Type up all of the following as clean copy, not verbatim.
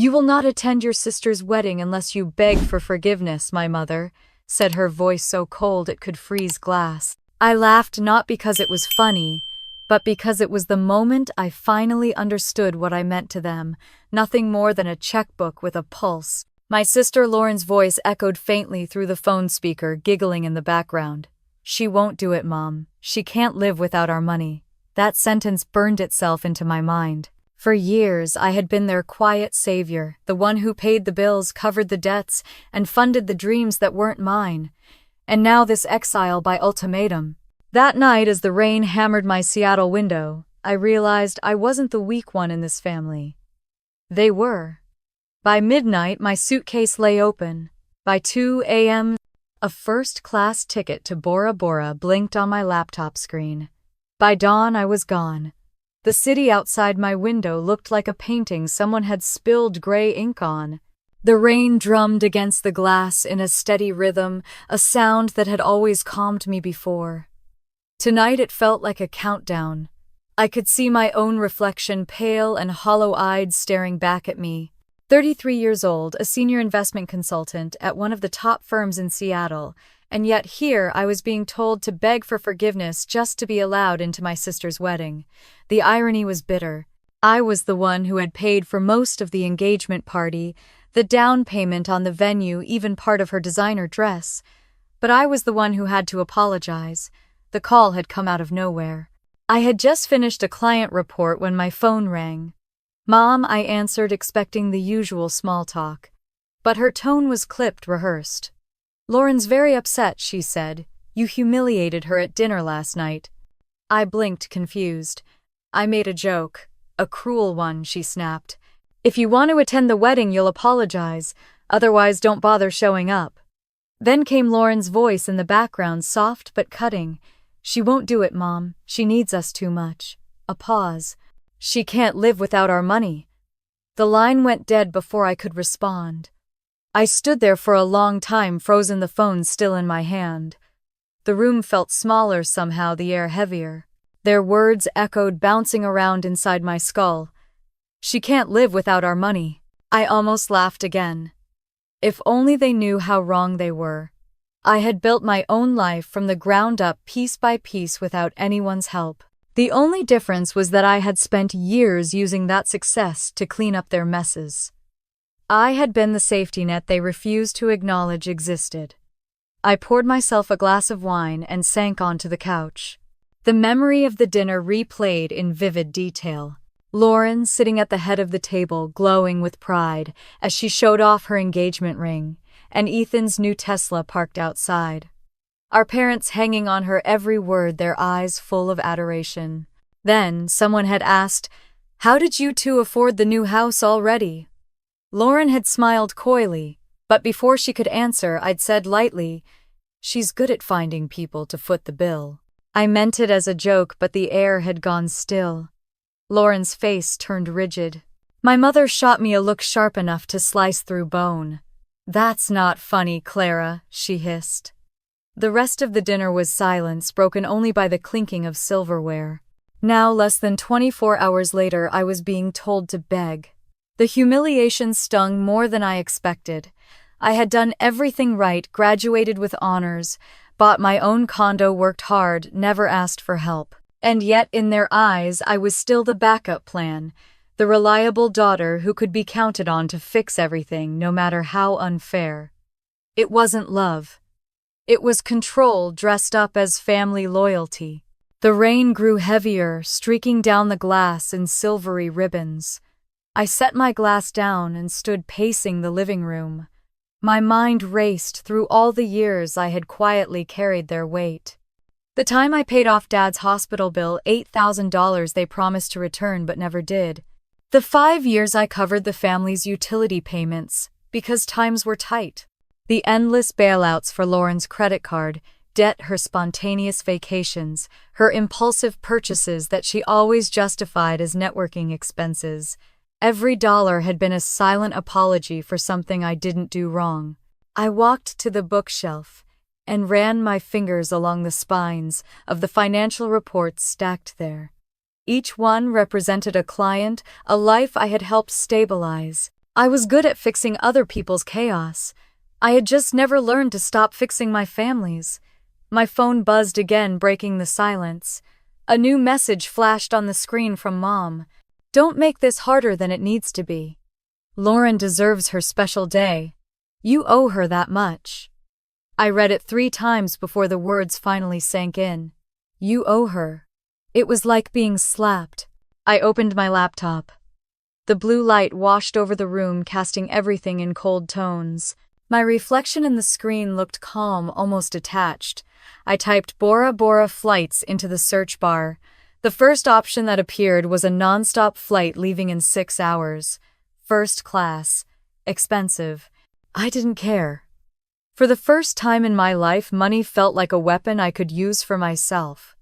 "You will not attend your sister's wedding unless you beg for forgiveness, my mother," said her voice so cold it could freeze glass. I laughed not because it was funny, but because it was the moment I finally understood what I meant to them, nothing more than a checkbook with a pulse. My sister Lauren's voice echoed faintly through the phone speaker, giggling in the background. "She won't do it, Mom. She can't live without our money." That sentence burned itself into my mind. For years, I had been their quiet savior, the one who paid the bills, covered the debts, and funded the dreams that weren't mine. And now this exile by ultimatum. That night, as the rain hammered my Seattle window, I realized I wasn't the weak one in this family. They were. By midnight, my suitcase lay open. By 2 a.m., a first-class ticket to Bora Bora blinked on my laptop screen. By dawn, I was gone. The city outside my window looked like a painting someone had spilled gray ink on. The rain drummed against the glass in a steady rhythm, a sound that had always calmed me before. Tonight it felt like a countdown. I could see my own reflection, pale and hollow-eyed, staring back at me. 33 years old, a senior investment consultant at one of the top firms in Seattle, and yet here I was being told to beg for forgiveness just to be allowed into my sister's wedding. The irony was bitter. I was the one who had paid for most of the engagement party, the down payment on the venue, even part of her designer dress. But I was the one who had to apologize. The call had come out of nowhere. I had just finished a client report when my phone rang. "Mom," I answered, expecting the usual small talk. But her tone was clipped, rehearsed. "Lauren's very upset," she said. "You humiliated her at dinner last night." I blinked, confused. "I made a joke. A cruel one," she snapped. "If you want to attend the wedding, you'll apologize. Otherwise, don't bother showing up." Then came Lauren's voice in the background, soft but cutting. "She won't do it, Mom. She needs us too much." A pause. "She can't live without our money." The line went dead before I could respond. I stood there for a long time, frozen, the phone still in my hand. The room felt smaller somehow, the air heavier. Their words echoed, bouncing around inside my skull. "She can't live without our money." I almost laughed again. If only they knew how wrong they were. I had built my own life from the ground up, piece by piece, without anyone's help. The only difference was that I had spent years using that success to clean up their messes. I had been the safety net they refused to acknowledge existed. I poured myself a glass of wine and sank onto the couch. The memory of the dinner replayed in vivid detail. Lauren sitting at the head of the table, glowing with pride as she showed off her engagement ring, and Ethan's new Tesla parked outside. Our parents hanging on her every word, their eyes full of adoration. Then someone had asked, "How did you two afford the new house already?" Lauren had smiled coyly, but before she could answer, I'd said lightly, "She's good at finding people to foot the bill." I meant it as a joke, but the air had gone still. Lauren's face turned rigid. My mother shot me a look sharp enough to slice through bone. "That's not funny, Clara," she hissed. The rest of the dinner was silence, broken only by the clinking of silverware. Now, less than 24 hours later, I was being told to beg. The humiliation stung more than I expected. I had done everything right, graduated with honors, bought my own condo, worked hard, never asked for help. And yet, in their eyes, I was still the backup plan, the reliable daughter who could be counted on to fix everything, no matter how unfair. It wasn't love. It was control dressed up as family loyalty. The rain grew heavier, streaking down the glass in silvery ribbons. I set my glass down and stood pacing the living room. My mind raced through all the years I had quietly carried their weight. The time I paid off Dad's hospital bill, $8,000 they promised to return but never did. The 5 years I covered the family's utility payments because times were tight. The endless bailouts for Lauren's credit card, debt, her spontaneous vacations, her impulsive purchases that she always justified as networking expenses. Every dollar had been a silent apology for something I didn't do wrong. I walked to the bookshelf and ran my fingers along the spines of the financial reports stacked there. Each one represented a client, a life I had helped stabilize. I was good at fixing other people's chaos. I had just never learned to stop fixing my family's. My phone buzzed again, breaking the silence. A new message flashed on the screen from Mom. "Don't make this harder than it needs to be. Lauren deserves her special day. You owe her that much." I read it 3 times before the words finally sank in. You owe her. It was like being slapped. I opened my laptop. The blue light washed over the room, casting everything in cold tones. My reflection in the screen looked calm, almost detached. I typed Bora flights into the search bar. The first option that appeared was a non-stop flight leaving in 6 hours. First class. Expensive. I didn't care. For the first time in my life, money felt like a weapon I could use for myself.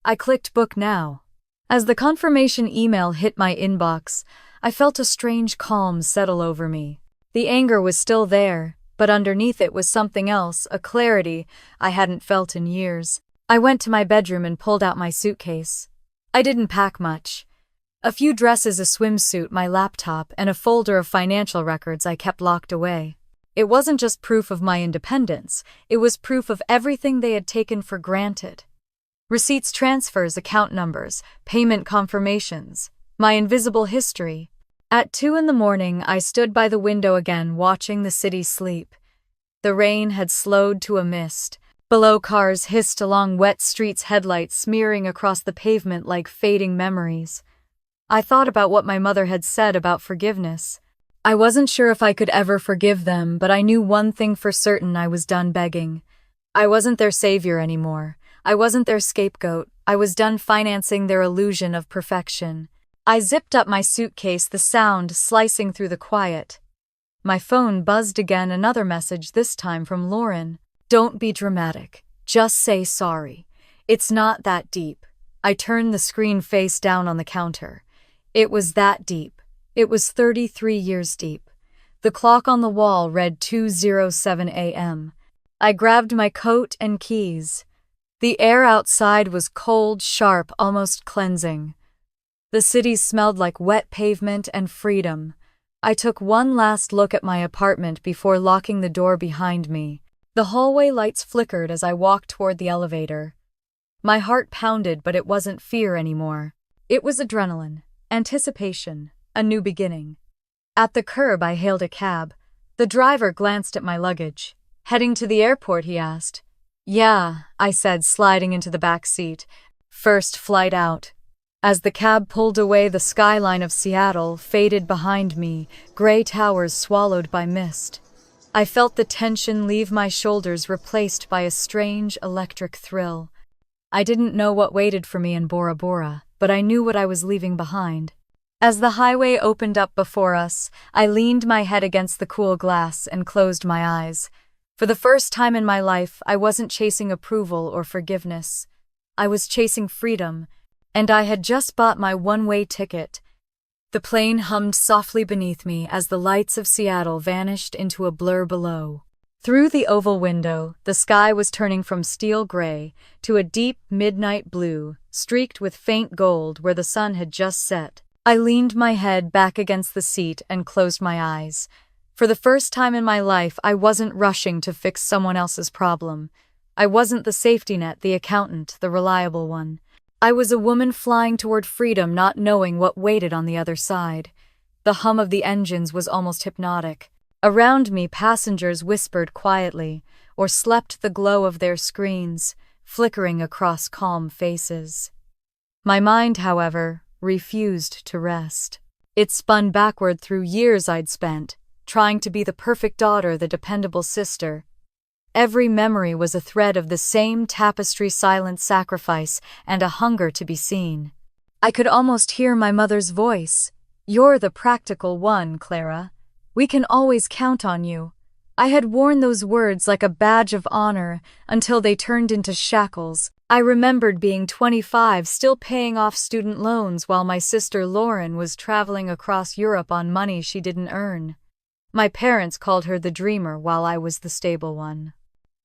I clicked book now. As the confirmation email hit my inbox, I felt a strange calm settle over me. The anger was still there, but underneath it was something else, a clarity I hadn't felt in years. I went to my bedroom and pulled out my suitcase. I didn't pack much. A few dresses, a swimsuit, my laptop, and a folder of financial records I kept locked away. It wasn't just proof of my independence, it was proof of everything they had taken for granted. Receipts, transfers, account numbers, payment confirmations, my invisible history. At 2 a.m, I stood by the window again, watching the city sleep. The rain had slowed to a mist. Below, cars hissed along wet streets, headlights smearing across the pavement like fading memories. I thought about what my mother had said about forgiveness. I wasn't sure if I could ever forgive them, but I knew one thing for certain: I was done begging. I wasn't their savior anymore. I wasn't their scapegoat. I was done financing their illusion of perfection. I zipped up my suitcase, the sound slicing through the quiet. My phone buzzed again, another message, this time from Lauren. "Don't be dramatic. Just say sorry. It's not that deep." I turned the screen face down on the counter. It was that deep. It was 33 years deep. The clock on the wall read 2:07 a.m. I grabbed my coat and keys. The air outside was cold, sharp, almost cleansing. The city smelled like wet pavement and freedom. I took one last look at my apartment before locking the door behind me. The hallway lights flickered as I walked toward the elevator. My heart pounded, but it wasn't fear anymore. It was adrenaline, anticipation, a new beginning. At the curb, I hailed a cab. The driver glanced at my luggage. "Heading to the airport?" he asked. "Yeah," I said, sliding into the back seat. First flight out. As the cab pulled away, the skyline of Seattle faded behind me, gray towers swallowed by mist. I felt the tension leave my shoulders, replaced by a strange electric thrill. I didn't know what waited for me in Bora Bora, but I knew what I was leaving behind. As the highway opened up before us, I leaned my head against the cool glass and closed my eyes. For the first time in my life, I wasn't chasing approval or forgiveness. I was chasing freedom, and I had just bought my one-way ticket. The plane hummed softly beneath me as the lights of Seattle vanished into a blur below. Through the oval window, the sky was turning from steel gray to a deep midnight blue, streaked with faint gold where the sun had just set. I leaned my head back against the seat and closed my eyes. For the first time in my life, I wasn't rushing to fix someone else's problem. I wasn't the safety net, the accountant, the reliable one. I was a woman flying toward freedom, not knowing what waited on the other side. The hum of the engines was almost hypnotic. Around me, passengers whispered quietly or slept the glow of their screens, flickering across calm faces. My mind, however, refused to rest. It spun backward through years I'd spent, trying to be the perfect daughter, the dependable sister. Every memory was a thread of the same tapestry, silent sacrifice and a hunger to be seen. I could almost hear my mother's voice. "You're the practical one, Clara. We can always count on you." I had worn those words like a badge of honor until they turned into shackles. I remembered being 25, still paying off student loans while my sister Lauren was traveling across Europe on money she didn't earn. My parents called her the dreamer while I was the stable one.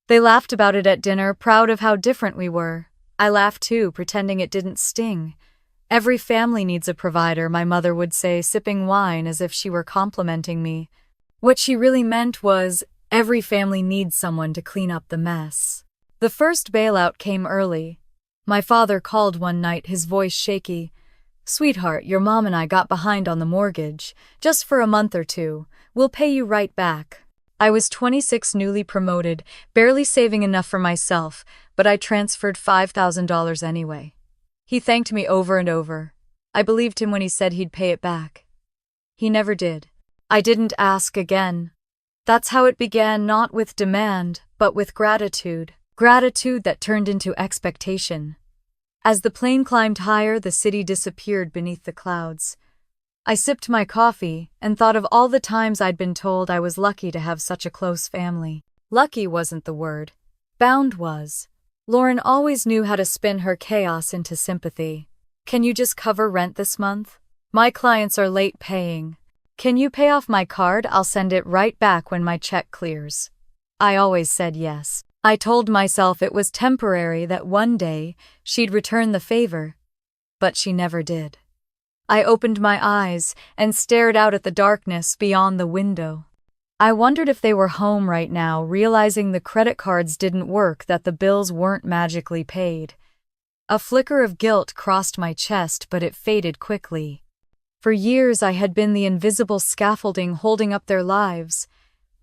They laughed about it at dinner, proud of how different we were. I laughed too, pretending it didn't sting. Every family needs a provider, my mother would say, sipping wine as if she were complimenting me. What she really meant was, every family needs someone to clean up the mess. The first bailout came early. My father called one night, his voice shaky. "Sweetheart, your mom and I got behind on the mortgage. Just for a month or two. We'll pay you right back." I was 26, newly promoted, barely saving enough for myself, but I transferred $5,000 anyway. He thanked me over and over. I believed him when he said he'd pay it back. He never did. I didn't ask again. That's how it began, not with demand, but with gratitude. Gratitude that turned into expectation. As the plane climbed higher, the city disappeared beneath the clouds. I sipped my coffee and thought of all the times I'd been told I was lucky to have such a close family. Lucky wasn't the word. Bound was. Lauren always knew how to spin her chaos into sympathy. "Can you just cover rent this month? My clients are late paying. Can you pay off my card? I'll send it right back when my check clears." I always said yes. I told myself it was temporary, that one day she'd return the favor. But she never did. I opened my eyes and stared out at the darkness beyond the window. I wondered if they were home right now, realizing the credit cards didn't work, that the bills weren't magically paid. A flicker of guilt crossed my chest, but it faded quickly. For years I had been the invisible scaffolding holding up their lives.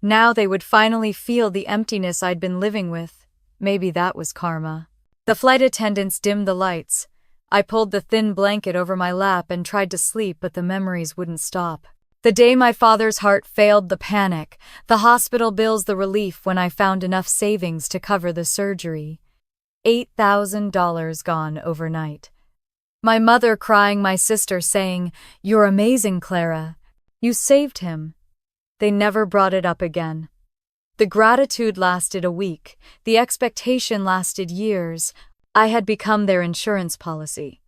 Now they would finally feel the emptiness I'd been living with. Maybe that was karma. The flight attendants dimmed the lights. I pulled the thin blanket over my lap and tried to sleep, but the memories wouldn't stop. The day my father's heart failed, the panic, the hospital bills, the relief when I found enough savings to cover the surgery. $8,000 gone overnight. My mother crying, my sister saying, "You're amazing, Clara. You saved him." They never brought it up again. The gratitude lasted a week. The expectation lasted years. I had become their insurance policy.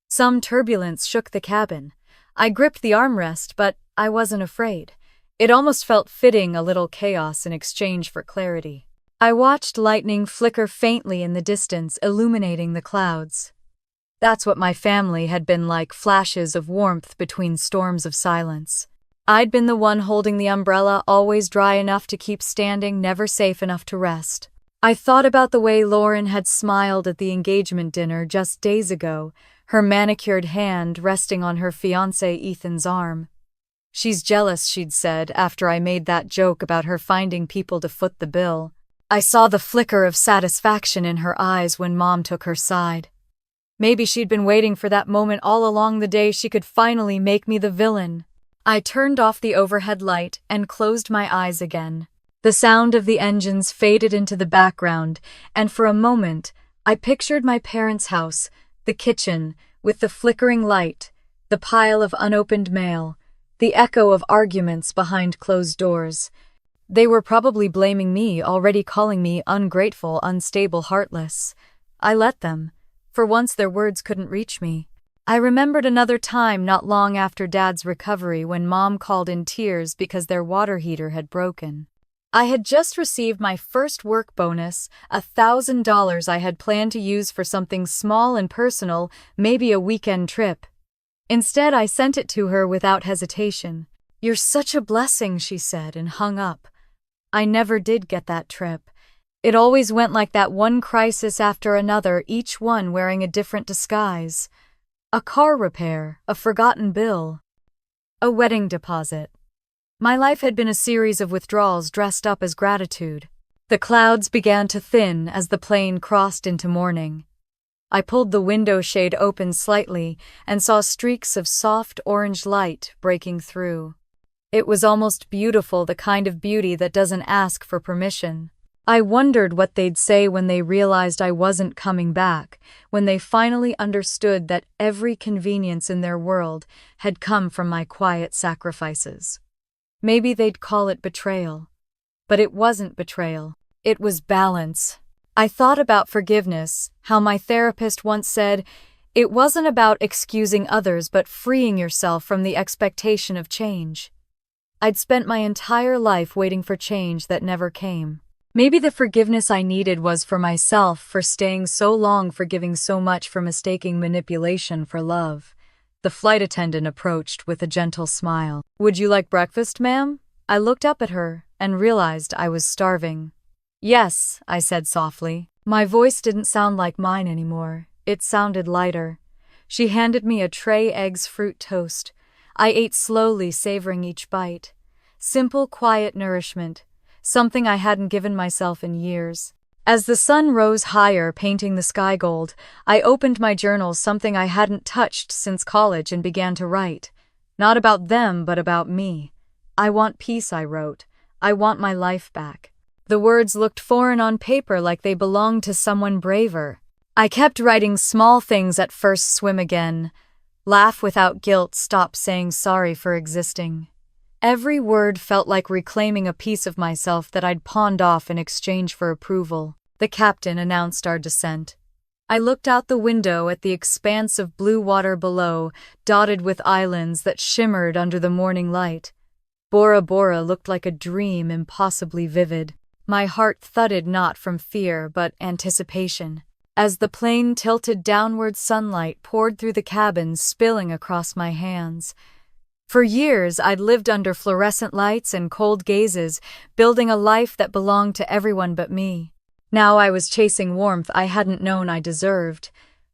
Some turbulence shook the cabin. I gripped the armrest, but I wasn't afraid. It almost felt fitting, a little chaos in exchange for clarity. I watched lightning flicker faintly in the distance, illuminating the clouds. That's what my family had been like, flashes of warmth between storms of silence. I'd been the one holding the umbrella, always dry enough to keep standing, never safe enough to rest. I thought about the way Lauren had smiled at the engagement dinner just days ago, her manicured hand resting on her fiancé Ethan's arm. "She's jealous," she'd said, after I made that joke about her finding people to foot the bill. I saw the flicker of satisfaction in her eyes when Mom took her side. Maybe she'd been waiting for that moment all along, the day she could finally make me the villain. I turned off the overhead light and closed my eyes again. The sound of the engines faded into the background, and for a moment, I pictured my parents' house, the kitchen, with the flickering light, the pile of unopened mail, the echo of arguments behind closed doors. They were probably blaming me, already calling me ungrateful, unstable, heartless. I let them. For once, their words couldn't reach me. I remembered another time not long after Dad's recovery when Mom called in tears because their water heater had broken. I had just received my first work bonus, $1,000 I had planned to use for something small and personal, maybe a weekend trip. Instead, I sent it to her without hesitation. "You're such a blessing," she said, and hung up. I never did get that trip. It always went like that, one crisis after another, each one wearing a different disguise. A car repair, a forgotten bill, a wedding deposit. My life had been a series of withdrawals dressed up as gratitude. The clouds began to thin as the plane crossed into morning. I pulled the window shade open slightly and saw streaks of soft orange light breaking through. It was almost beautiful, the kind of beauty that doesn't ask for permission. I wondered what they'd say when they realized I wasn't coming back, when they finally understood that every convenience in their world had come from my quiet sacrifices. Maybe they'd call it betrayal. But it wasn't betrayal. It was balance. I thought about forgiveness, how my therapist once said, it wasn't about excusing others but freeing yourself from the expectation of change. I'd spent my entire life waiting for change that never came. Maybe the forgiveness I needed was for myself, for staying so long, for giving so much, for mistaking manipulation for love. The flight attendant approached with a gentle smile. "Would you like breakfast, ma'am?" I looked up at her and realized I was starving. "Yes," I said softly. My voice didn't sound like mine anymore. It sounded lighter. She handed me a tray eggs fruit toast. I ate slowly, savoring each bite. Simple, quiet nourishment, something I hadn't given myself in years. As the sun rose higher, painting the sky gold, I opened my journal, something I hadn't touched since college, and began to write. Not about them, but about me. "I want peace," I wrote. "I want my life back." The words looked foreign on paper, like they belonged to someone braver. I kept writing small things at first: swim again, laugh without guilt, stop saying sorry for existing. Every word felt like reclaiming a piece of myself that I'd pawned off in exchange for approval. The captain announced our descent. I looked out the window at the expanse of blue water below, dotted with islands that shimmered under the morning light. Bora Bora looked like a dream, impossibly vivid. My heart thudded, not from fear, but anticipation. As the plane tilted downward, sunlight poured through the cabin, spilling across my hands. For years, I'd lived under fluorescent lights and cold gazes, building a life that belonged to everyone but me. Now I was chasing warmth I hadn't known I deserved.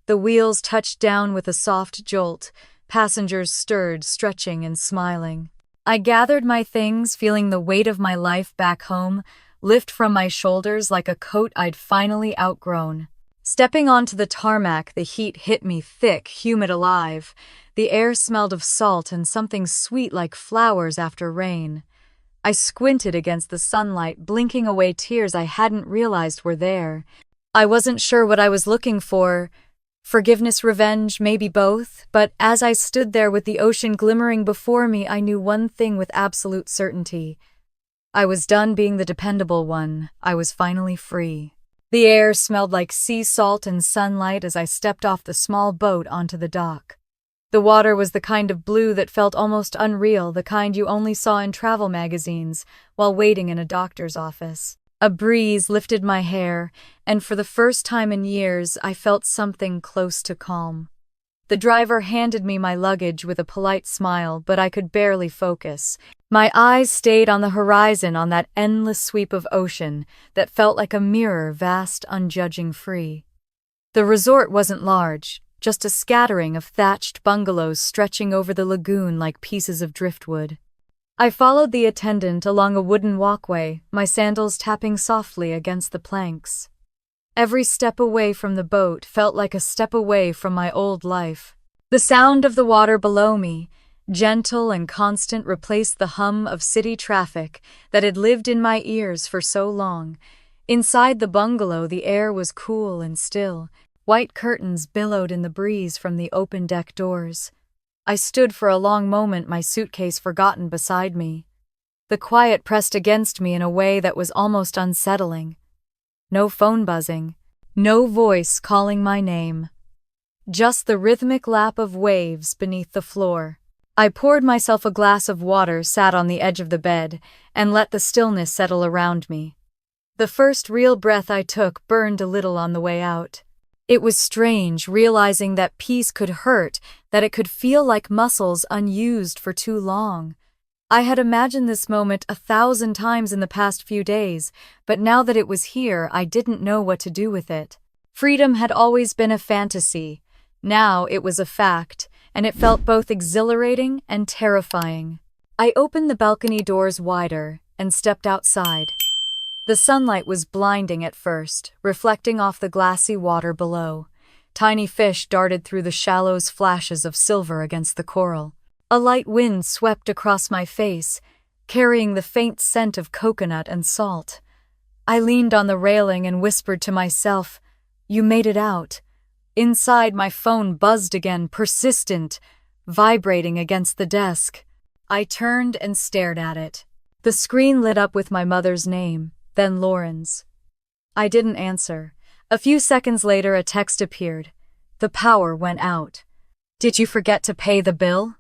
The wheels touched down with a soft jolt. Passengers stirred, stretching and smiling. I gathered my things, feeling the weight of my life back home lift from my shoulders like a coat I'd finally outgrown. Stepping onto the tarmac, the heat hit me thick, humid, alive. The air smelled of salt and something sweet like flowers after rain. I squinted against the sunlight, blinking away tears I hadn't realized were there. I wasn't sure what I was looking for. Forgiveness, revenge, maybe both. But as I stood there with the ocean glimmering before me, I knew one thing with absolute certainty. I was done being the dependable one. I was finally free. The air smelled like sea salt and sunlight as I stepped off the small boat onto the dock. The water was the kind of blue that felt almost unreal, the kind you only saw in travel magazines while waiting in a doctor's office. A breeze lifted my hair, and for the first time in years, I felt something close to calm. The driver handed me my luggage with a polite smile, but I could barely focus. My eyes stayed on the horizon, on that endless sweep of ocean that felt like a mirror, vast, unjudging, free. The resort wasn't large, just a scattering of thatched bungalows stretching over the lagoon like pieces of driftwood. I followed the attendant along a wooden walkway, my sandals tapping softly against the planks. Every step away from the boat felt like a step away from my old life. The sound of the water below me, gentle and constant, replaced the hum of city traffic that had lived in my ears for so long. Inside the bungalow, the air was cool and still. White curtains billowed in the breeze from the open deck doors. I stood for a long moment, my suitcase forgotten beside me. The quiet pressed against me in a way that was almost unsettling. No phone buzzing, no voice calling my name. Just the rhythmic lap of waves beneath the floor. I poured myself a glass of water, sat on the edge of the bed, and let the stillness settle around me. The first real breath I took burned a little on the way out. It was strange, realizing that peace could hurt, that it could feel like muscles unused for too long. I had imagined this moment 1,000 times in the past few days, but now that it was here, I didn't know what to do with it. Freedom had always been a fantasy. Now it was a fact, and it felt both exhilarating and terrifying. I opened the balcony doors wider and stepped outside. The sunlight was blinding at first, reflecting off the glassy water below. Tiny fish darted through the shallows, flashes of silver against the coral. A light wind swept across my face, carrying the faint scent of coconut and salt. I leaned on the railing and whispered to myself, "You made it out." Inside, my phone buzzed again, persistent, vibrating against the desk. I turned and stared at it. The screen lit up with my mother's name, then Lauren's. I didn't answer. A few seconds later, a text appeared. The power went out. "Did you forget to pay the bill?"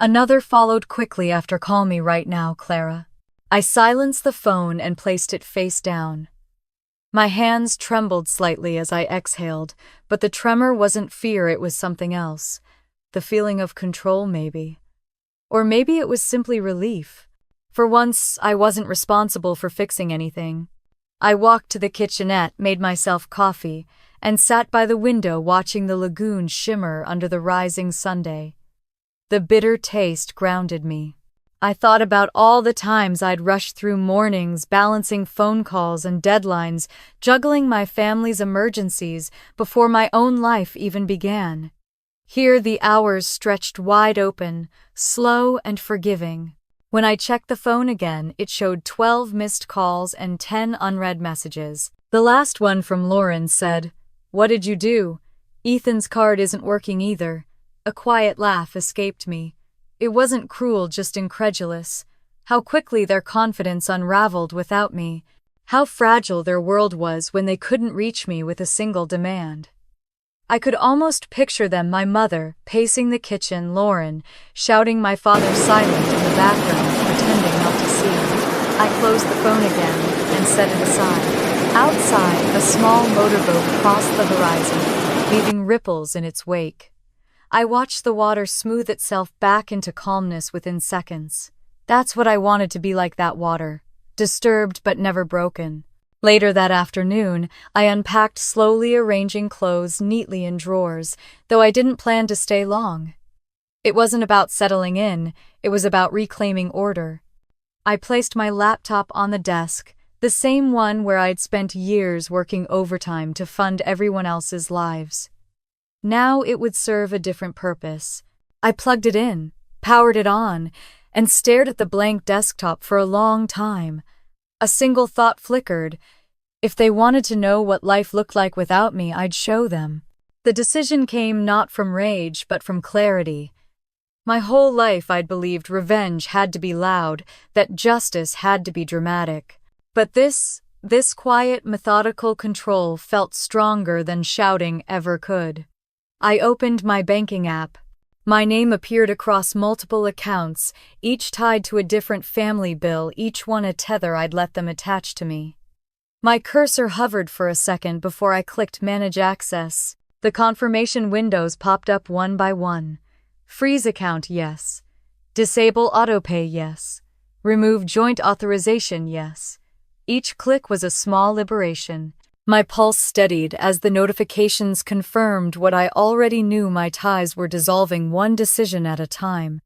Another followed quickly after. "Call me right now, Clara." I silenced the phone and placed it face down. My hands trembled slightly as I exhaled, but the tremor wasn't fear, it was something else. The feeling of control, maybe. Or maybe it was simply relief. For once, I wasn't responsible for fixing anything. I walked to the kitchenette, made myself coffee, and sat by the window watching the lagoon shimmer under the rising Sunday. The bitter taste grounded me. I thought about all the times I'd rushed through mornings, balancing phone calls and deadlines, juggling my family's emergencies before my own life even began. Here the hours stretched wide open, slow and forgiving. When I checked the phone again, it showed 12 missed calls and 10 unread messages. The last one from Lauren said, "What did you do? Ethan's card isn't working either." A quiet laugh escaped me. It wasn't cruel, just incredulous. How quickly their confidence unraveled without me. How fragile their world was when they couldn't reach me with a single demand. I could almost picture them, my mother, pacing the kitchen, Lauren, shouting, my father silent in the background, pretending not to see. I closed the phone again and set it aside. Outside, a small motorboat crossed the horizon, leaving ripples in its wake. I watched the water smooth itself back into calmness within seconds. That's what I wanted to be, like that water, disturbed but never broken. Later that afternoon, I unpacked, slowly arranging clothes neatly in drawers, though I didn't plan to stay long. It wasn't about settling in, it was about reclaiming order. I placed my laptop on the desk, the same one where I'd spent years working overtime to fund everyone else's lives. Now it would serve a different purpose. I plugged it in, powered it on, and stared at the blank desktop for a long time. A single thought flickered. If they wanted to know what life looked like without me, I'd show them. The decision came not from rage, but from clarity. My whole life I'd believed revenge had to be loud, that justice had to be dramatic. But this quiet, methodical control felt stronger than shouting ever could. I opened my banking app. My name appeared across multiple accounts, each tied to a different family bill, each one a tether I'd let them attach to me. My cursor hovered for a second before I clicked Manage Access. The confirmation windows popped up one by one. Freeze account, yes. Disable autopay, yes. Remove joint authorization, yes. Each click was a small liberation. My pulse steadied as the notifications confirmed what I already knew: my ties were dissolving one decision at a time.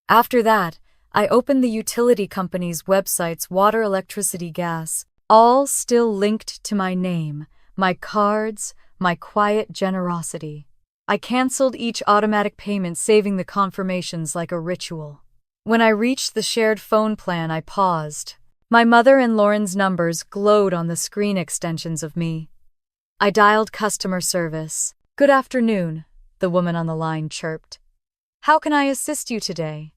After that, I opened the utility company's websites, water, electricity, gas, all still linked to my name, my cards, my quiet generosity. I canceled each automatic payment, saving the confirmations like a ritual. When I reached the shared phone plan, I paused. My mother and Lauren's numbers glowed on the screen extensions of me. I dialed customer service. "Good afternoon," the woman on the line chirped. "How can I assist you today?"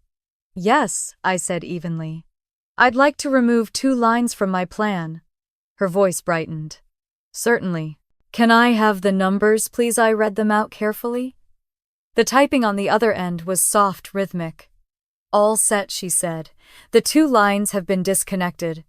"Yes," I said evenly. "I'd like to remove 2 lines from my plan." Her voice brightened. "Certainly. Can I have the numbers, please?" I read them out carefully. The typing on the other end was soft, rhythmic. "All set," she said. "The 2 lines have been disconnected.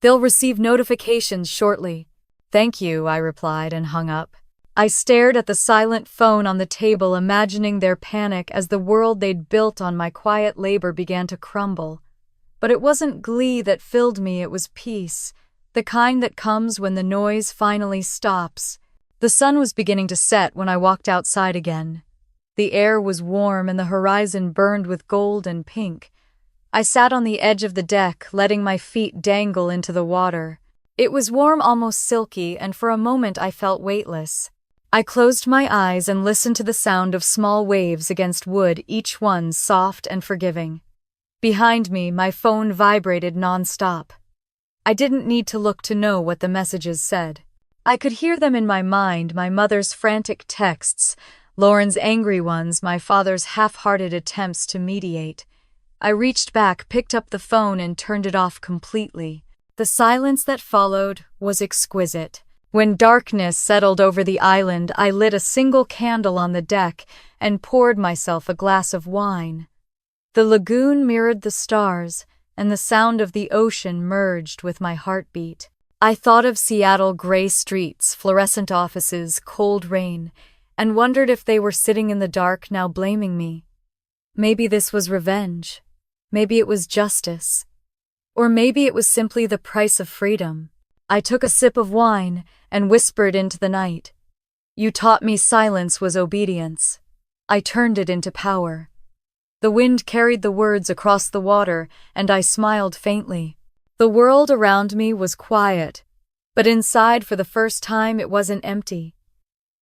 They'll receive notifications shortly." "Thank you," I replied and hung up. I stared at the silent phone on the table, imagining their panic as the world they'd built on my quiet labor began to crumble. But it wasn't glee that filled me, it was peace, the kind that comes when the noise finally stops. The sun was beginning to set when I walked outside again. The air was warm and the horizon burned with gold and pink. I sat on the edge of the deck, letting my feet dangle into the water. It was warm, almost silky, and for a moment I felt weightless. I closed my eyes and listened to the sound of small waves against wood, each one soft and forgiving. Behind me, my phone vibrated nonstop. I didn't need to look to know what the messages said. I could hear them in my mind: my mother's frantic texts, Lauren's angry ones, my father's half-hearted attempts to mediate. I reached back, picked up the phone, and turned it off completely. The silence that followed was exquisite. When darkness settled over the island, I lit a single candle on the deck and poured myself a glass of wine. The lagoon mirrored the stars, and the sound of the ocean merged with my heartbeat. I thought of Seattle gray streets, fluorescent offices, cold rain, and wondered if they were sitting in the dark now blaming me. Maybe this was revenge. Maybe it was justice. Or maybe it was simply the price of freedom. I took a sip of wine and whispered into the night. You taught me silence was obedience. I turned it into power. The wind carried the words across the water, and I smiled faintly. The world around me was quiet, but inside for the first time it wasn't empty.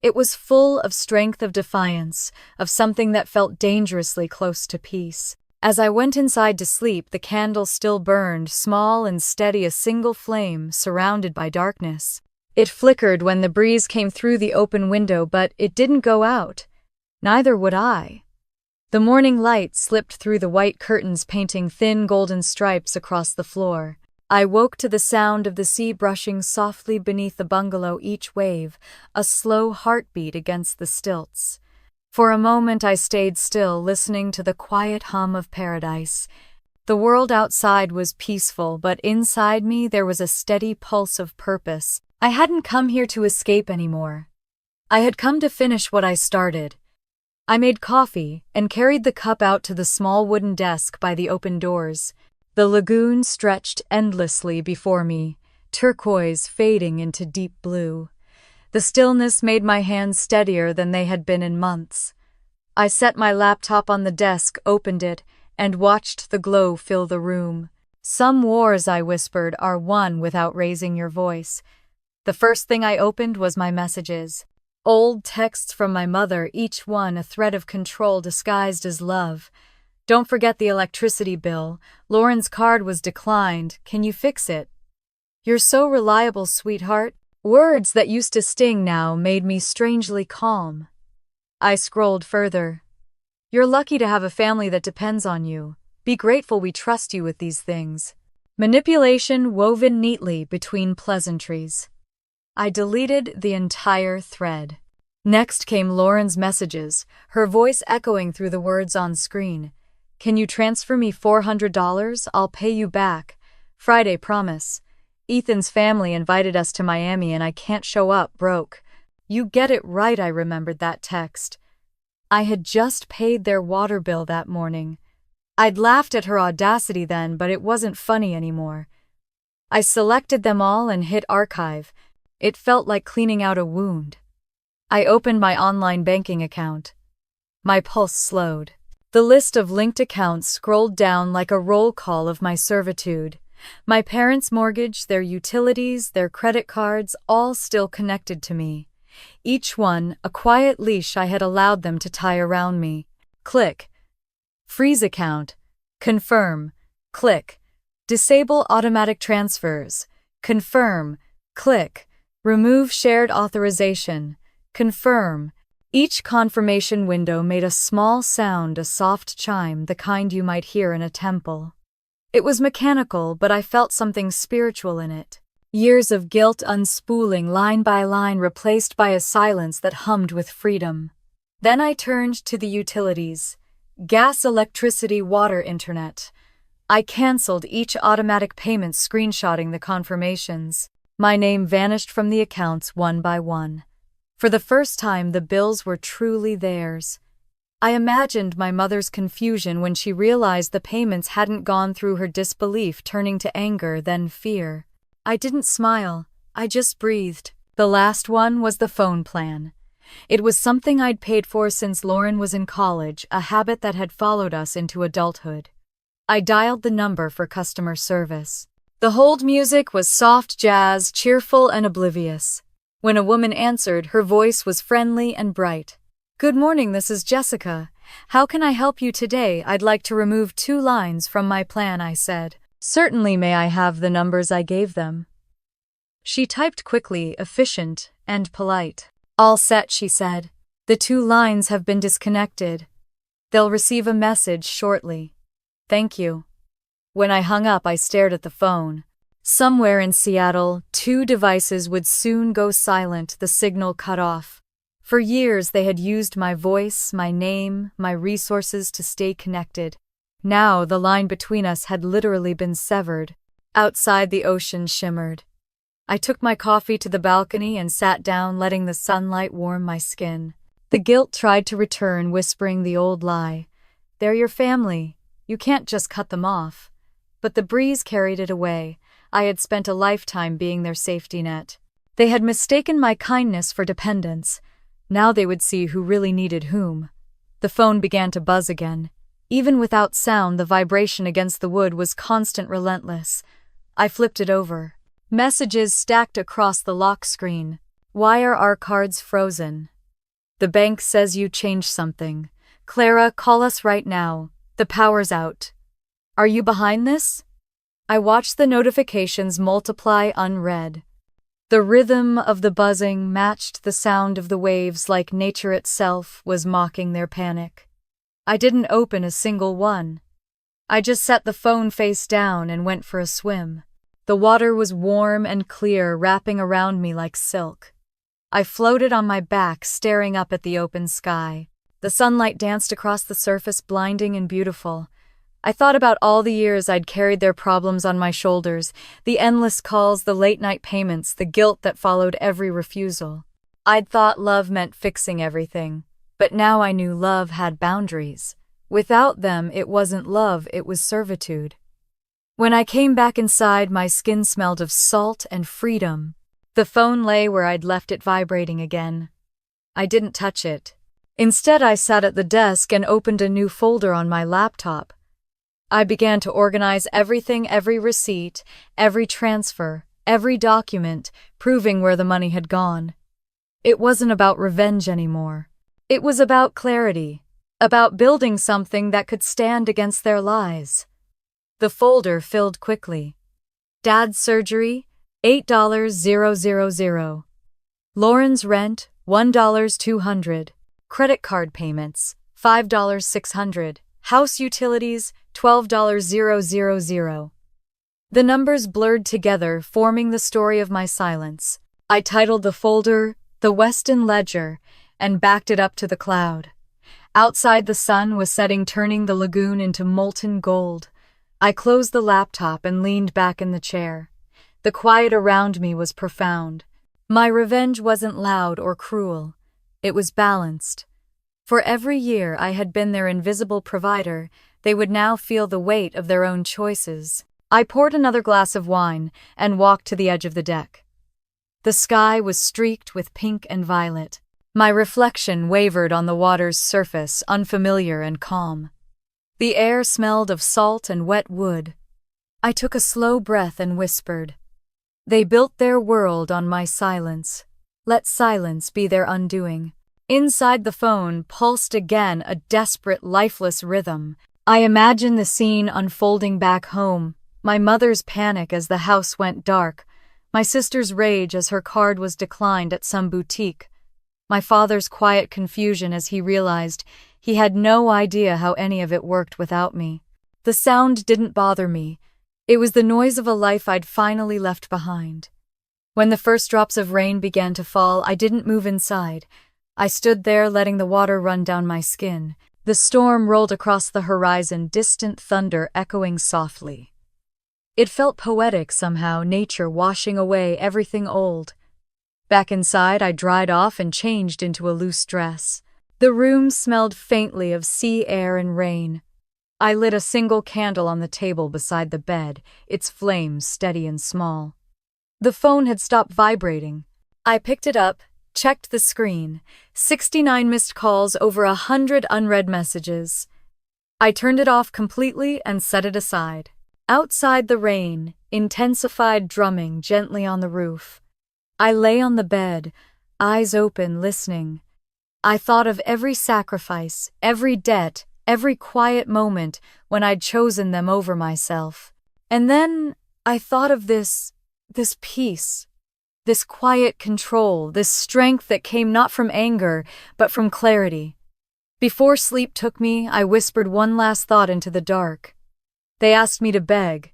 It was full of strength of defiance, of something that felt dangerously close to peace. As I went inside to sleep, the candle still burned, small and steady, a single flame, surrounded by darkness. It flickered when the breeze came through the open window, but it didn't go out. Neither would I. The morning light slipped through the white curtains, painting thin golden stripes across the floor. I woke to the sound of the sea brushing softly beneath the bungalow, each wave a slow heartbeat against the stilts. For a moment I stayed still, listening to the quiet hum of paradise. The world outside was peaceful, but inside me there was a steady pulse of purpose. I hadn't come here to escape anymore. I had come to finish what I started. I made coffee and carried the cup out to the small wooden desk by the open doors. The lagoon stretched endlessly before me, turquoise fading into deep blue. The stillness made my hands steadier than they had been in months. I set my laptop on the desk, opened it, and watched the glow fill the room. Some wars, I whispered, are won without raising your voice. The first thing I opened was my messages. Old texts from my mother, each one a thread of control disguised as love. Don't forget the electricity bill. Lauren's card was declined. Can you fix it? You're so reliable, sweetheart. Words that used to sting now made me strangely calm. I scrolled further. You're lucky to have a family that depends on you. Be grateful we trust you with these things. Manipulation woven neatly between pleasantries. I deleted the entire thread. Next came Lauren's messages, her voice echoing through the words on screen. Can you transfer me $400? I'll pay you back. Friday, promise. Ethan's family invited us to Miami and I can't show up broke. You get it right, I remembered that text. I had just paid their water bill that morning. I'd laughed at her audacity then, but it wasn't funny anymore. I selected them all and hit archive. It felt like cleaning out a wound. I opened my online banking account. My pulse slowed. The list of linked accounts scrolled down like a roll call of my servitude. My parents' mortgage, their utilities, their credit cards, all still connected to me. Each one a quiet leash I had allowed them to tie around me. Click. Freeze account. Confirm. Click. Disable automatic transfers. Confirm. Click. Remove shared authorization. Confirm. Each confirmation window made a small sound, a soft chime, the kind you might hear in a temple. It was mechanical, but I felt something spiritual in it. Years of guilt unspooling line by line, replaced by a silence that hummed with freedom. Then I turned to the utilities. Gas, electricity, water, internet. I canceled each automatic payment, screenshotting the confirmations. My name vanished from the accounts one by one. For the first time, the bills were truly theirs. I imagined my mother's confusion when she realized the payments hadn't gone through, her disbelief turning to anger, then fear. I didn't smile, I just breathed. The last one was the phone plan. It was something I'd paid for since Lauren was in college, a habit that had followed us into adulthood. I dialed the number for customer service. The hold music was soft jazz, cheerful and oblivious. When a woman answered, her voice was friendly and bright. Good morning, this is Jessica. How can I help you today? I'd like to remove 2 lines from my plan, I said. Certainly, may I have the numbers I gave them? She typed quickly, efficient and polite. All set, she said. The 2 lines have been disconnected. They'll receive a message shortly. Thank you. When I hung up, I stared at the phone. Somewhere in Seattle, 2 devices would soon go silent, the signal cut off. For years, they had used my voice, my name, my resources to stay connected. Now the line between us had literally been severed. Outside, the ocean shimmered. I took my coffee to the balcony and sat down, letting the sunlight warm my skin. The guilt tried to return, whispering the old lie. They're your family. You can't just cut them off. But the breeze carried it away. I had spent a lifetime being their safety net. They had mistaken my kindness for dependence. Now they would see who really needed whom. The phone began to buzz again. Even without sound, the vibration against the wood was constant, relentless. I flipped it over. Messages stacked across the lock screen. Why are our cards frozen? The bank says you changed something. Clara, call us right now. The power's out. Are you behind this? I watched the notifications multiply unread. The rhythm of the buzzing matched the sound of the waves, like nature itself was mocking their panic. I didn't open a single one. I just set the phone face down and went for a swim. The water was warm and clear, wrapping around me like silk. I floated on my back, staring up at the open sky. The sunlight danced across the surface, blinding and beautiful. I thought about all the years I'd carried their problems on my shoulders, the endless calls, the late-night payments, the guilt that followed every refusal. I'd thought love meant fixing everything, but now I knew love had boundaries. Without them, it wasn't love, it was servitude. When I came back inside, my skin smelled of salt and freedom. The phone lay where I'd left it, vibrating again. I didn't touch it. Instead, I sat at the desk and opened a new folder on my laptop. I began to organize everything, every receipt, every transfer, every document, proving where the money had gone. It wasn't about revenge anymore. It was about clarity, about building something that could stand against their lies. The folder filled quickly. Dad's surgery, $8,000. Lauren's rent, $1,200. Credit card payments, $5,600. House utilities, $12,000. The numbers blurred together, forming the story of my silence. I titled the folder, The Weston Ledger, and backed it up to the cloud. Outside, the sun was setting, turning the lagoon into molten gold. I closed the laptop and leaned back in the chair. The quiet around me was profound. My revenge wasn't loud or cruel. It was balanced. For every year I had been their invisible provider, they would now feel the weight of their own choices. I poured another glass of wine and walked to the edge of the deck. The sky was streaked with pink and violet. My reflection wavered on the water's surface, unfamiliar and calm. The air smelled of salt and wet wood. I took a slow breath and whispered, "They built their world on my silence. Let silence be their undoing." Inside the phone pulsed again, a desperate, lifeless rhythm. I imagined the scene unfolding back home, my mother's panic as the house went dark, my sister's rage as her card was declined at some boutique, my father's quiet confusion as he realized he had no idea how any of it worked without me. The sound didn't bother me. It was the noise of a life I'd finally left behind. When the first drops of rain began to fall, I didn't move inside. I stood there, letting the water run down my skin. The storm rolled across the horizon, distant thunder echoing softly. It felt poetic somehow, nature washing away everything old. Back inside, I dried off and changed into a loose dress. The room smelled faintly of sea air and rain. I lit a single candle on the table beside the bed, its flames steady and small. The phone had stopped vibrating. I picked it up, checked the screen. 69 missed calls, over 100 unread messages. I turned it off completely and set it aside. Outside, the rain intensified, drumming gently on the roof. I lay on the bed, eyes open, listening. I thought of every sacrifice, every debt, every quiet moment when I'd chosen them over myself. And then I thought of this peace. This quiet control, this strength that came not from anger, but from clarity. Before sleep took me, I whispered one last thought into the dark. They asked me to beg.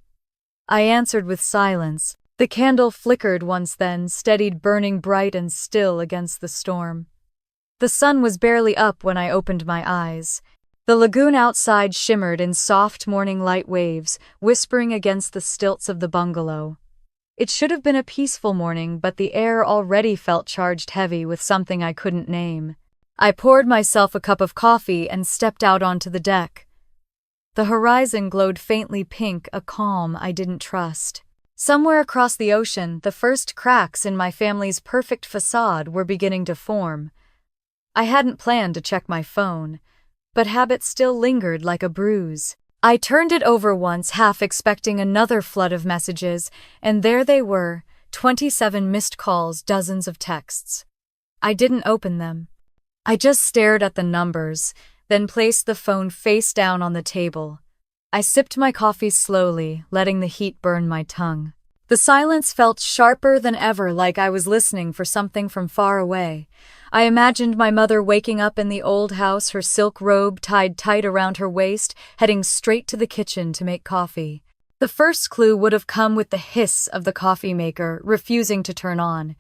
I answered with silence. The candle flickered once, then steadied, burning bright and still against the storm. The sun was barely up when I opened my eyes. The lagoon outside shimmered in soft morning light waves, whispering against the stilts of the bungalow. It should have been a peaceful morning, but the air already felt charged heavy with something I couldn't name. I poured myself a cup of coffee and stepped out onto the deck. The horizon glowed faintly pink, a calm I didn't trust. Somewhere across the ocean, the first cracks in my family's perfect facade were beginning to form. I hadn't planned to check my phone, but habit still lingered like a bruise. I turned it over once, half expecting another flood of messages, and there they were, 27 missed calls, dozens of texts. I didn't open them. I just stared at the numbers, then placed the phone face down on the table. I sipped my coffee slowly, letting the heat burn my tongue. The silence felt sharper than ever, like I was listening for something from far away. I imagined my mother waking up in the old house, her silk robe tied tight around her waist, heading straight to the kitchen to make coffee. The first clue would have come with the hiss of the coffee maker, refusing to turn on.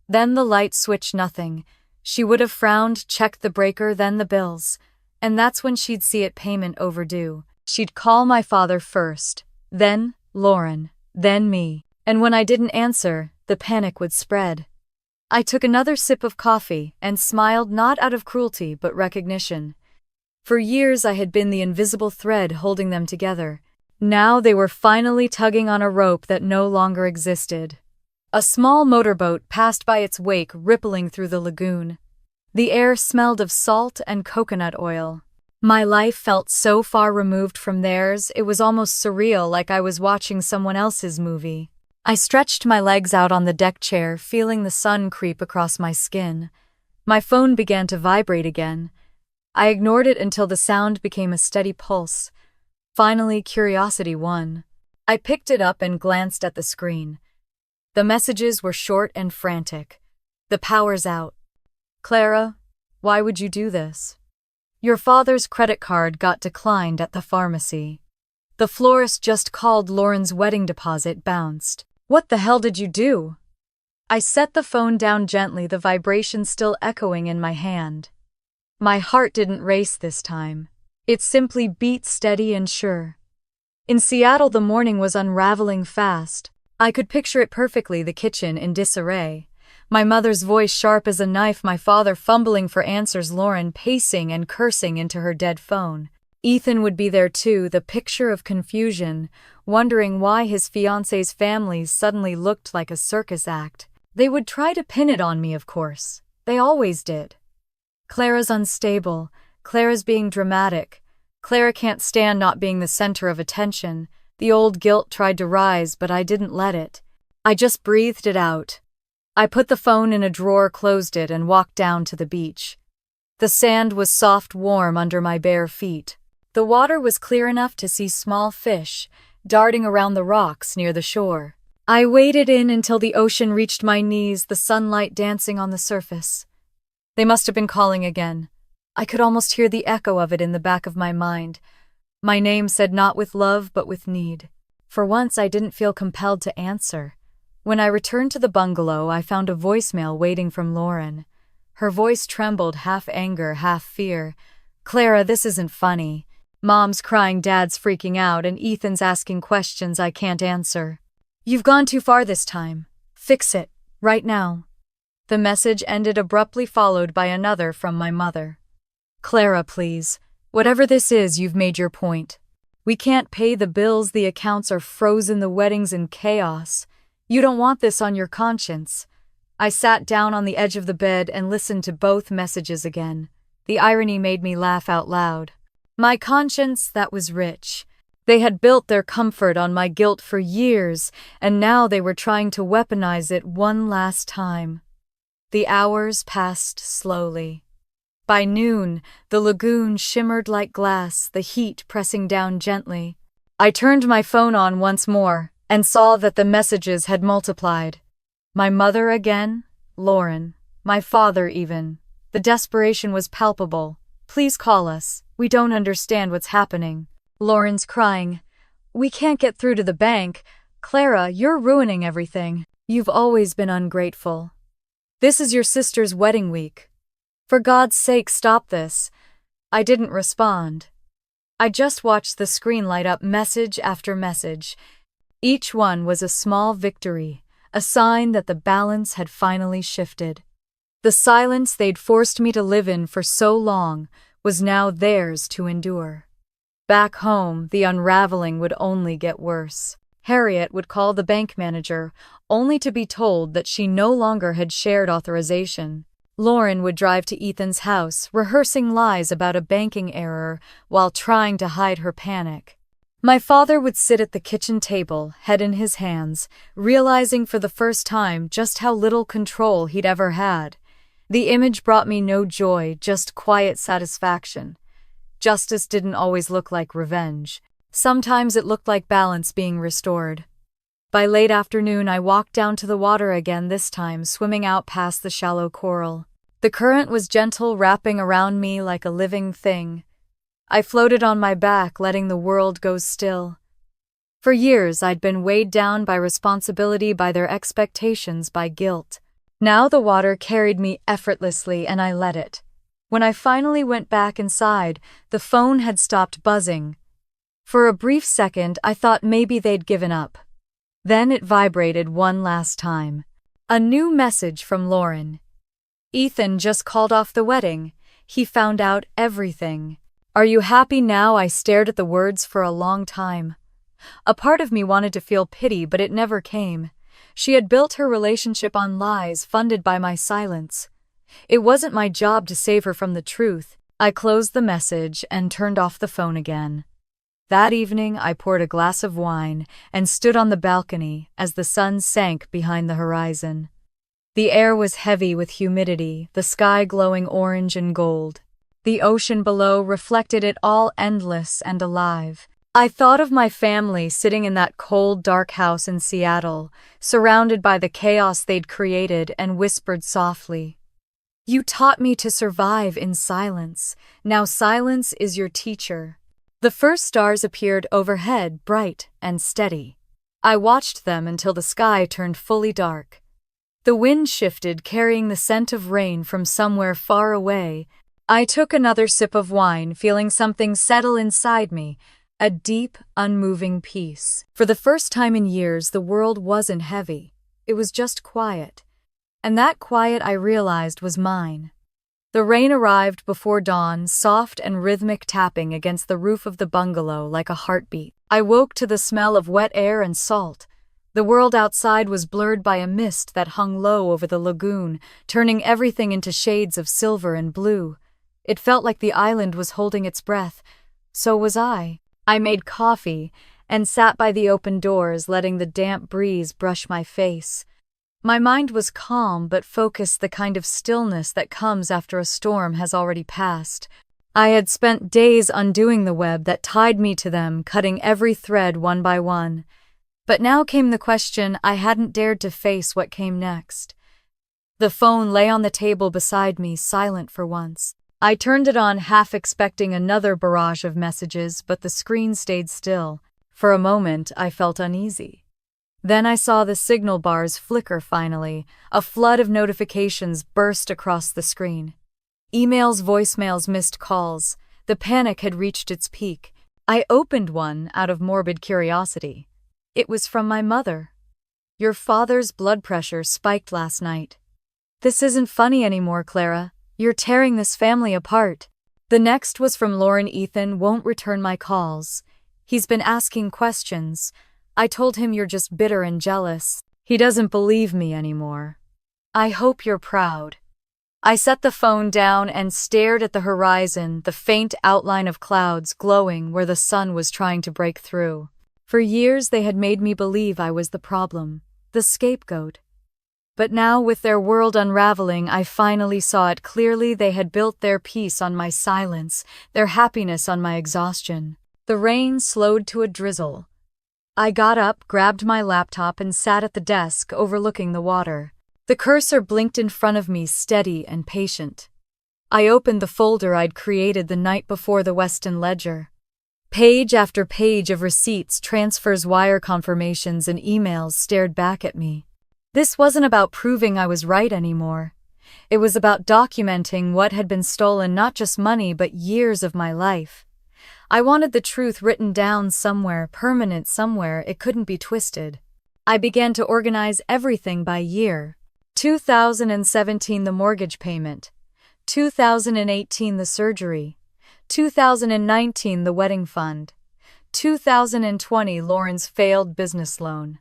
Then the light switch, nothing. She would have frowned, checked the breaker, then the bills. And that's when she'd see it, payment overdue. She'd call my father first, then Lauren, then me. And when I didn't answer, the panic would spread. I took another sip of coffee and smiled, not out of cruelty but recognition. For years I had been the invisible thread holding them together. Now they were finally tugging on a rope that no longer existed. A small motorboat passed by, its wake rippling through the lagoon. The air smelled of salt and coconut oil. My life felt so far removed from theirs, it was almost surreal, like I was watching someone else's movie. I stretched my legs out on the deck chair, feeling the sun creep across my skin. My phone began to vibrate again. I ignored it until the sound became a steady pulse. Finally, curiosity won. I picked it up and glanced at the screen. The messages were short and frantic. "The power's out. Clara, why would you do this? Your father's credit card got declined at the pharmacy. The florist just called. Lauren's wedding deposit bounced. What the hell did you do?" I set the phone down gently, the vibration still echoing in my hand. My heart didn't race this time. It simply beat steady and sure. In Seattle, the morning was unraveling fast. I could picture it perfectly, the kitchen in disarray. My mother's voice sharp as a knife, my father fumbling for answers, Lauren pacing and cursing into her dead phone. Ethan would be there too, the picture of confusion, wondering why his fiancé's family suddenly looked like a circus act. They would try to pin it on me, of course. They always did. Clara's unstable. Clara's being dramatic. Clara can't stand not being the center of attention. The old guilt tried to rise, but I didn't let it. I just breathed it out. I put the phone in a drawer, closed it, and walked down to the beach. The sand was soft, warm under my bare feet. The water was clear enough to see small fish darting around the rocks near the shore. I waded in until the ocean reached my knees, the sunlight dancing on the surface. They must have been calling again. I could almost hear the echo of it in the back of my mind. My name said not with love, but with need. For once, I didn't feel compelled to answer. When I returned to the bungalow, I found a voicemail waiting from Lauren. Her voice trembled, half anger, half fear. "Clara, this isn't funny. Mom's crying, Dad's freaking out, and Ethan's asking questions I can't answer. You've gone too far this time. Fix it, right now." The message ended abruptly, followed by another from my mother. "Clara, please. Whatever this is, you've made your point. We can't pay the bills, the accounts are frozen, the wedding's in chaos. You don't want this on your conscience." I sat down on the edge of the bed and listened to both messages again. The irony made me laugh out loud. My conscience, that was rich. They had built their comfort on my guilt for years, and now they were trying to weaponize it one last time. The hours passed slowly. By noon, the lagoon shimmered like glass, the heat pressing down gently. I turned my phone on once more and saw that the messages had multiplied. My mother again, Lauren, my father even. The desperation was palpable. "Please call us. We don't understand what's happening." Lauren's crying. "We can't get through to the bank. Clara, you're ruining everything. You've always been ungrateful. This is your sister's wedding week. For God's sake, stop this." I didn't respond. I just watched the screen light up message after message. Each one was a small victory, a sign that the balance had finally shifted. The silence they'd forced me to live in for so long was now theirs to endure. Back home, the unraveling would only get worse. Harriet would call the bank manager, only to be told that she no longer had shared authorization. Lauren would drive to Ethan's house, rehearsing lies about a banking error while trying to hide her panic. My father would sit at the kitchen table, head in his hands, realizing for the first time just how little control he'd ever had. The image brought me no joy, just quiet satisfaction. Justice didn't always look like revenge. Sometimes it looked like balance being restored. By late afternoon, I walked down to the water again, this time swimming out past the shallow coral. The current was gentle, wrapping around me like a living thing. I floated on my back, letting the world go still. For years, I'd been weighed down by responsibility, by their expectations, by guilt. Now the water carried me effortlessly, and I let it. When I finally went back inside, the phone had stopped buzzing. For a brief second, I thought maybe they'd given up. Then it vibrated one last time. A new message from Lauren. Ethan just called off the wedding. He found out everything. Are you happy now? I stared at the words for a long time. A part of me wanted to feel pity, but it never came. She had built her relationship on lies funded by my silence. It wasn't my job to save her from the truth. I closed the message and turned off the phone again. That evening, I poured a glass of wine and stood on the balcony as the sun sank behind the horizon. The air was heavy with humidity, the sky glowing orange and gold. The ocean below reflected it all, endless and alive. I thought of my family sitting in that cold, dark house in Seattle, surrounded by the chaos they'd created, and whispered softly, "You taught me to survive in silence. Now silence is your teacher." The first stars appeared overhead, bright and steady. I watched them until the sky turned fully dark. The wind shifted, carrying the scent of rain from somewhere far away. I took another sip of wine, feeling something settle inside me, a deep, unmoving peace. For the first time in years, the world wasn't heavy. It was just quiet. And that quiet, I realized, was mine. The rain arrived before dawn, soft and rhythmic, tapping against the roof of the bungalow like a heartbeat. I woke to the smell of wet air and salt. The world outside was blurred by a mist that hung low over the lagoon, turning everything into shades of silver and blue. It felt like the island was holding its breath. So was I. I made coffee and sat by the open doors, letting the damp breeze brush my face. My mind was calm but focused, the kind of stillness that comes after a storm has already passed. I had spent days undoing the web that tied me to them, cutting every thread one by one. But now came the question I hadn't dared to face: what came next? The phone lay on the table beside me, silent for once. I turned it on, half expecting another barrage of messages, but the screen stayed still. For a moment, I felt uneasy. Then I saw the signal bars flicker finally. A flood of notifications burst across the screen. Emails, voicemails, missed calls. The panic had reached its peak. I opened one out of morbid curiosity. It was from my mother. "Your father's blood pressure spiked last night. This isn't funny anymore, Clara. You're tearing this family apart." The next was from Lauren. "Ethan won't return my calls. He's been asking questions. I told him you're just bitter and jealous. He doesn't believe me anymore. I hope you're proud." I set the phone down and stared at the horizon, the faint outline of clouds glowing where the sun was trying to break through. For years they had made me believe I was the problem, the scapegoat. But now, with their world unraveling, I finally saw it clearly. They had built their peace on my silence, their happiness on my exhaustion. The rain slowed to a drizzle. I got up, grabbed my laptop, and sat at the desk overlooking the water. The cursor blinked in front of me, steady and patient. I opened the folder I'd created the night before, the Weston ledger. Page after page of receipts, transfers, wire confirmations, and emails stared back at me. This wasn't about proving I was right anymore. It was about documenting what had been stolen, not just money, but years of my life. I wanted the truth written down somewhere, permanent somewhere, it couldn't be twisted. I began to organize everything by year. 2017 the mortgage payment, 2018 the surgery, 2019 the wedding fund, 2020 Lauren's failed business loan.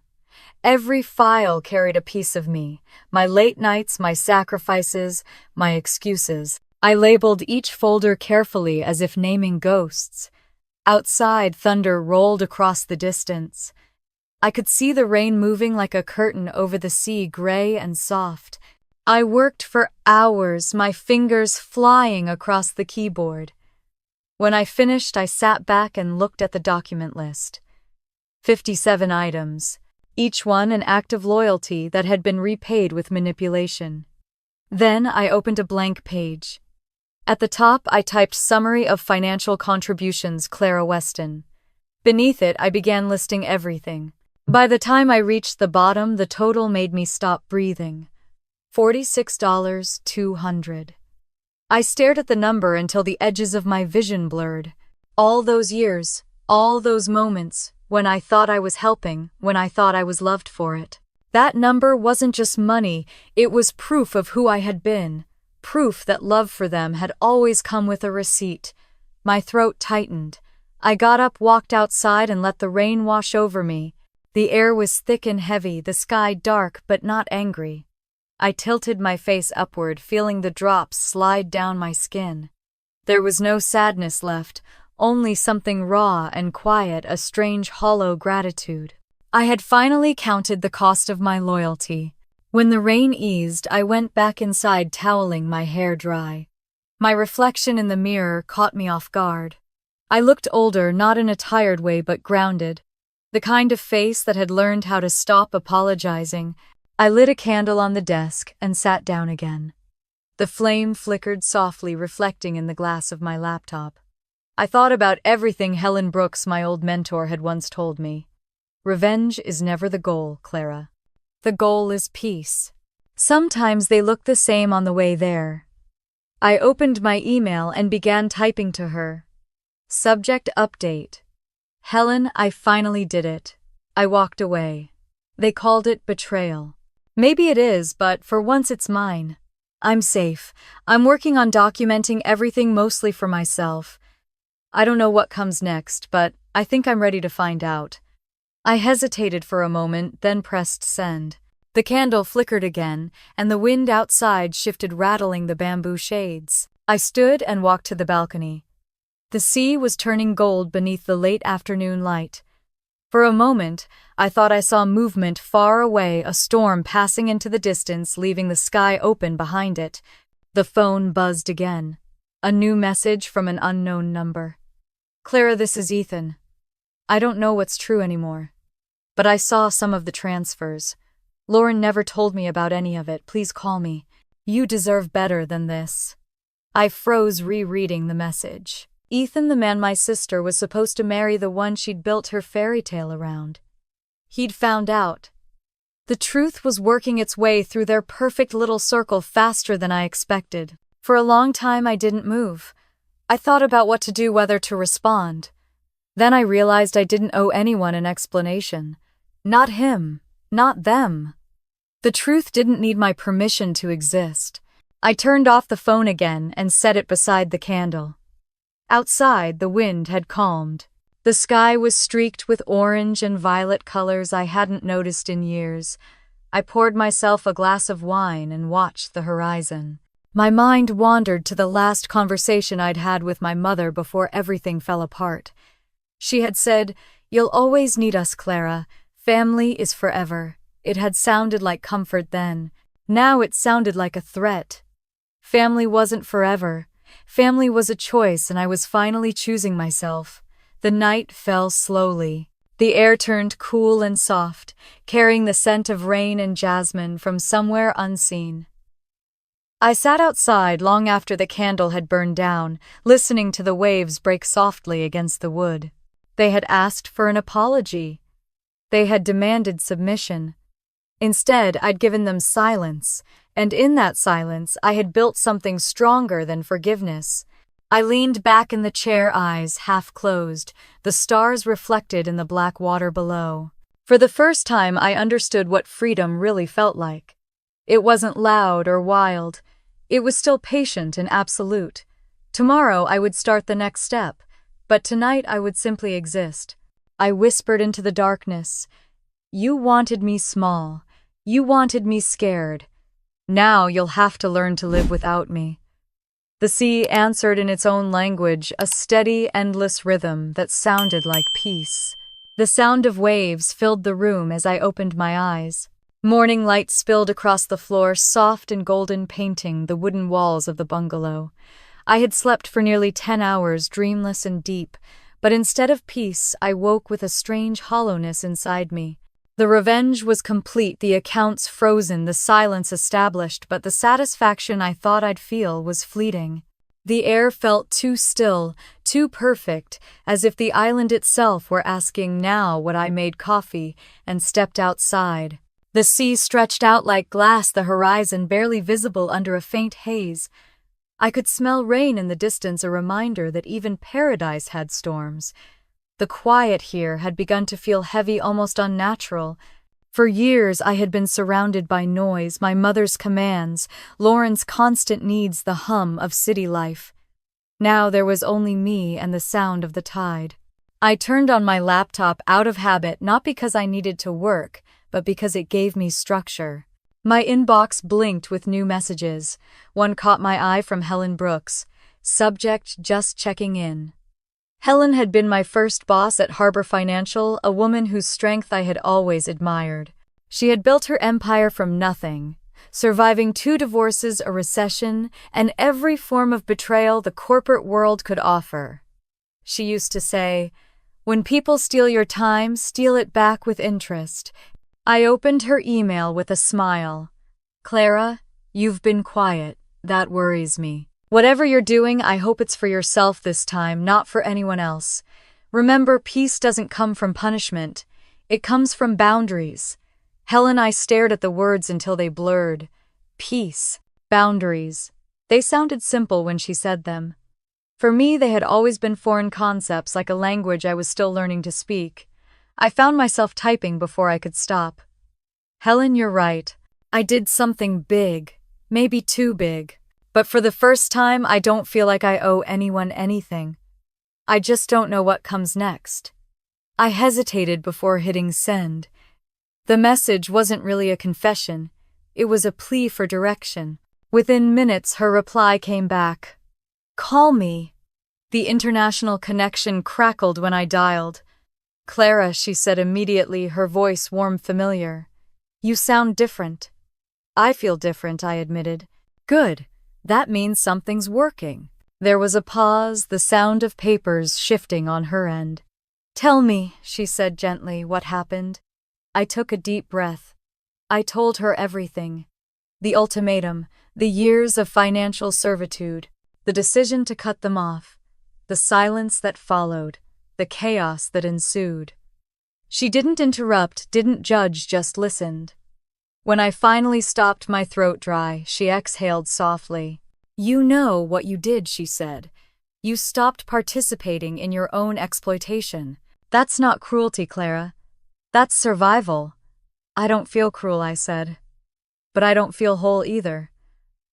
Every file carried a piece of me, my late nights, my sacrifices, my excuses. I labeled each folder carefully as if naming ghosts. Outside, thunder rolled across the distance. I could see the rain moving like a curtain over the sea, gray and soft. I worked for hours, my fingers flying across the keyboard. When I finished, I sat back and looked at the document list. 57 items, each one an act of loyalty that had been repaid with manipulation. Then I opened a blank page. At the top, I typed Summary of Financial Contributions, Clara Weston. Beneath it, I began listing everything. By the time I reached the bottom, the total made me stop breathing. $46,200. I stared at the number until the edges of my vision blurred. All those years, all those moments, when I thought I was helping, when I thought I was loved for it. That number wasn't just money, it was proof of who I had been. Proof that love for them had always come with a receipt. My throat tightened. I got up, walked outside, and let the rain wash over me. The air was thick and heavy, the sky dark but not angry. I tilted my face upward, feeling the drops slide down my skin. There was no sadness left, only something raw and quiet, a strange hollow gratitude. I had finally counted the cost of my loyalty. When the rain eased, I went back inside, toweling my hair dry. My reflection in the mirror caught me off guard. I looked older, not in a tired way but grounded. The kind of face that had learned how to stop apologizing. I lit a candle on the desk and sat down again. The flame flickered softly, reflecting in the glass of my laptop. I thought about everything Helen Brooks, my old mentor, had once told me. Revenge is never the goal, Clara. The goal is peace. Sometimes they look the same on the way there. I opened my email and began typing to her. Subject update. Helen, I finally did it. I walked away. They called it betrayal. Maybe it is, but for once it's mine. I'm safe. I'm working on documenting everything, mostly for myself. I don't know what comes next, but I think I'm ready to find out. I hesitated for a moment, then pressed send. The candle flickered again, and the wind outside shifted, rattling the bamboo shades. I stood and walked to the balcony. The sea was turning gold beneath the late afternoon light. For a moment, I thought I saw movement far away, a storm passing into the distance, leaving the sky open behind it. The phone buzzed again. A new message from an unknown number. Clara, this is Ethan. I don't know what's true anymore. But I saw some of the transfers. Lauren never told me about any of it. Please call me. You deserve better than this. I froze, rereading the message. Ethan, the man my sister was supposed to marry, the one she'd built her fairy tale around. He'd found out. The truth was working its way through their perfect little circle faster than I expected. For a long time I didn't move. I thought about what to do, whether to respond. Then I realized I didn't owe anyone an explanation. Not him, not them. The truth didn't need my permission to exist. I turned off the phone again and set it beside the candle. Outside, the wind had calmed. The sky was streaked with orange and violet colors I hadn't noticed in years. I poured myself a glass of wine and watched the horizon. My mind wandered to the last conversation I'd had with my mother before everything fell apart. She had said, "You'll always need us, Clara. Family is forever." It had sounded like comfort then. Now it sounded like a threat. Family wasn't forever. Family was a choice, and I was finally choosing myself. The night fell slowly. The air turned cool and soft, carrying the scent of rain and jasmine from somewhere unseen. I sat outside long after the candle had burned down, listening to the waves break softly against the wood. They had asked for an apology. They had demanded submission. Instead, I'd given them silence, and in that silence I had built something stronger than forgiveness. I leaned back in the chair, eyes half closed, the stars reflected in the black water below. For the first time, I understood what freedom really felt like. It wasn't loud or wild. It was still patient and absolute. Tomorrow I would start the next step, but tonight I would simply exist. I whispered into the darkness, "You wanted me small. You wanted me scared. Now you'll have to learn to live without me." The sea answered in its own language, a steady, endless rhythm that sounded like peace. The sound of waves filled the room as I opened my eyes. Morning light spilled across the floor, soft and golden, painting the wooden walls of the bungalow. I had slept for nearly 10 hours, dreamless and deep, but instead of peace, I woke with a strange hollowness inside me. The revenge was complete, the accounts frozen, the silence established, but the satisfaction I thought I'd feel was fleeting. The air felt too still, too perfect, as if the island itself were asking now what I made coffee and stepped outside. The sea stretched out like glass, the horizon barely visible under a faint haze. I could smell rain in the distance, a reminder that even paradise had storms. The quiet here had begun to feel heavy, almost unnatural. For years I had been surrounded by noise, my mother's commands, Lauren's constant needs, the hum of city life. Now there was only me and the sound of the tide. I turned on my laptop out of habit, not because I needed to work, but because it gave me structure. My inbox blinked with new messages. One caught my eye from Helen Brooks. Subject: just checking in. Helen had been my first boss at Harbor Financial, a woman whose strength I had always admired. She had built her empire from nothing, surviving 2 divorces, a recession, and every form of betrayal the corporate world could offer. She used to say, "When people steal your time, steal it back with interest." I opened her email with a smile. "Clara, you've been quiet. That worries me. Whatever you're doing, I hope it's for yourself this time, not for anyone else. Remember, peace doesn't come from punishment. It comes from boundaries." Helen and I stared at the words until they blurred. Peace, boundaries. They sounded simple when she said them. For me, they had always been foreign concepts, like a language I was still learning to speak. I found myself typing before I could stop. "Helen, you're right. I did something big, maybe too big. But for the first time, I don't feel like I owe anyone anything. I just don't know what comes next." I hesitated before hitting send. The message wasn't really a confession. It was a plea for direction. Within minutes, her reply came back. "Call me." The international connection crackled when I dialed. "Clara," she said immediately, her voice warm, familiar. "You sound different." "I feel different," I admitted. "Good. That means something's working." There was a pause, the sound of papers shifting on her end. "Tell me," she said gently, "what happened?" I took a deep breath. I told her everything. The ultimatum, the years of financial servitude, the decision to cut them off, the silence that followed, the chaos that ensued. She didn't interrupt, didn't judge, just listened. When I finally stopped, my throat dry, she exhaled softly. "You know what you did," she said. "You stopped participating in your own exploitation. That's not cruelty, Clara. That's survival." "I don't feel cruel," I said. "But I don't feel whole either.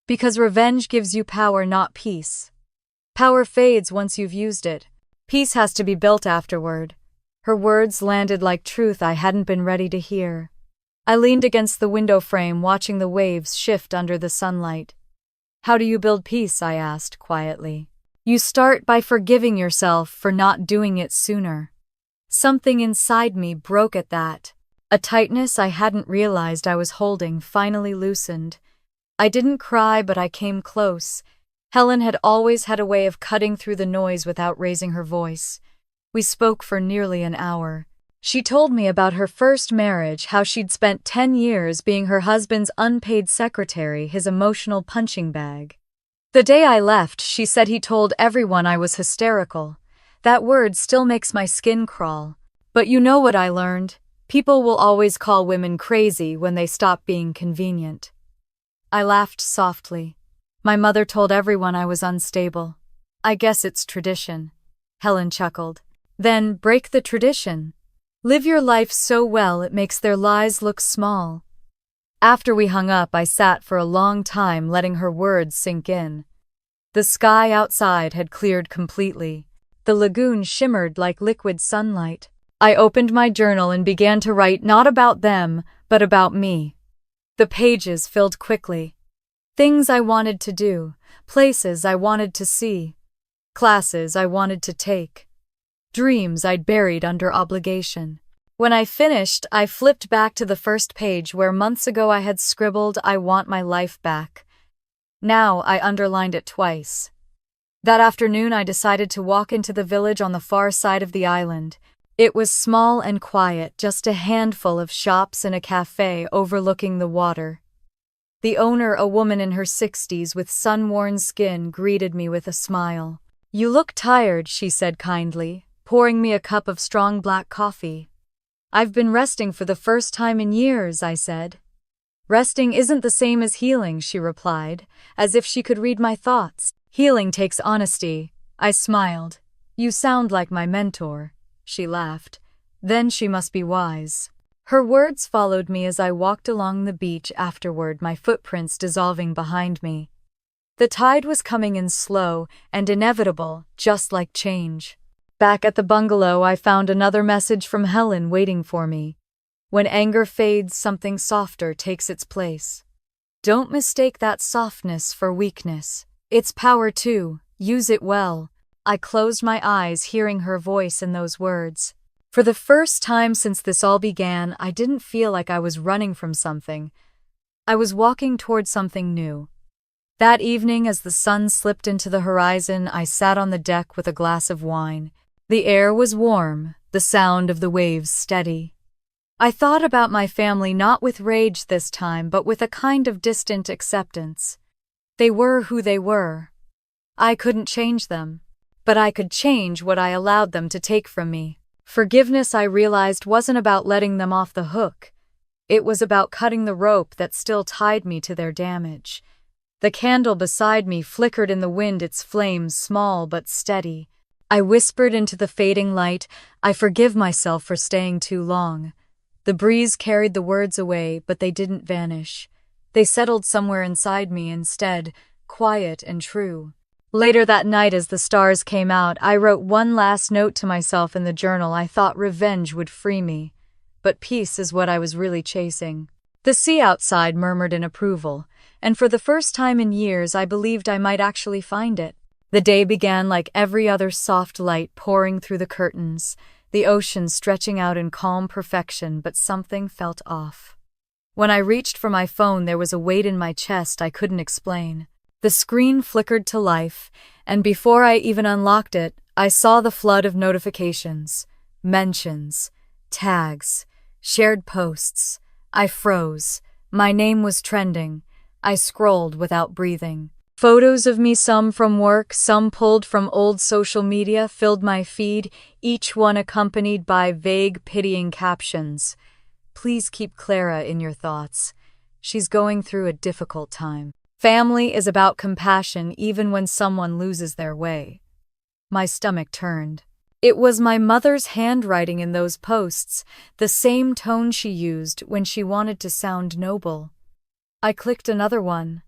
Because revenge gives you power, not peace. Power fades once you've used it. Peace has to be built afterward." Her words landed like truth I hadn't been ready to hear. I leaned against the window frame, watching the waves shift under the sunlight. "How do you build peace?" I asked quietly. "You start by forgiving yourself for not doing it sooner." Something inside me broke at that. A tightness I hadn't realized I was holding finally loosened. I didn't cry, but I came close. Helen had always had a way of cutting through the noise without raising her voice. We spoke for nearly an hour. She told me about her first marriage, how she'd spent 10 years being her husband's unpaid secretary, his emotional punching bag. The day I left, she said he told everyone I was hysterical. That word still makes my skin crawl. But you know what I learned? People will always call women crazy when they stop being convenient. I laughed softly. My mother told everyone I was unstable. I guess it's tradition. Helen chuckled. Then break the tradition. Live your life so well it makes their lies look small. After we hung up, I sat for a long time letting her words sink in. The sky outside had cleared completely. The lagoon shimmered like liquid sunlight. I opened my journal and began to write not about them, but about me. The pages filled quickly. Things I wanted to do, places I wanted to see, classes I wanted to take, dreams I'd buried under obligation. When I finished, I flipped back to the first page where months ago I had scribbled, "I want my life back." Now I underlined it twice. That afternoon I decided to walk into the village on the far side of the island. It was small and quiet, just a handful of shops and a cafe overlooking the water. The owner, a woman in her 60s with sun-worn skin, greeted me with a smile. "You look tired," she said kindly, pouring me a cup of strong black coffee. "I've been resting for the first time in years," I said. "Resting isn't the same as healing," she replied, as if she could read my thoughts. "Healing takes honesty." I smiled. "You sound like my mentor." She laughed. "Then she must be wise." Her words followed me as I walked along the beach afterward, my footprints dissolving behind me. The tide was coming in slow and inevitable, just like change. Back at the bungalow, I found another message from Helen waiting for me. "When anger fades, something softer takes its place. Don't mistake that softness for weakness. It's power too. Use it well." I closed my eyes, hearing her voice in those words. For the first time since this all began, I didn't feel like I was running from something. I was walking toward something new. That evening, as the sun slipped into the horizon, I sat on the deck with a glass of wine. The air was warm, the sound of the waves steady. I thought about my family, not with rage this time, but with a kind of distant acceptance. They were who they were. I couldn't change them, but I could change what I allowed them to take from me. Forgiveness, I realized, wasn't about letting them off the hook. It was about cutting the rope that still tied me to their damage. The candle beside me flickered in the wind, its flames small but steady. I whispered into the fading light, "I forgive myself for staying too long." The breeze carried the words away, but they didn't vanish. They settled somewhere inside me instead, quiet and true. Later that night, as the stars came out, I wrote one last note to myself in the journal. I thought revenge would free me, but peace is what I was really chasing. The sea outside murmured in approval, and for the first time in years I believed I might actually find it. The day began like every other, soft light pouring through the curtains, the ocean stretching out in calm perfection, but something felt off. When I reached for my phone, there was a weight in my chest I couldn't explain. The screen flickered to life, and before I even unlocked it, I saw the flood of notifications, mentions, tags, shared posts. I froze. My name was trending. I scrolled without breathing. Photos of me, some from work, some pulled from old social media, filled my feed, each one accompanied by vague, pitying captions. "Please keep Clara in your thoughts. She's going through a difficult time." Family is about compassion even when someone loses their way. My stomach turned. It was my mother's handwriting in those posts, the same tone she used when she wanted to sound noble. I clicked another one.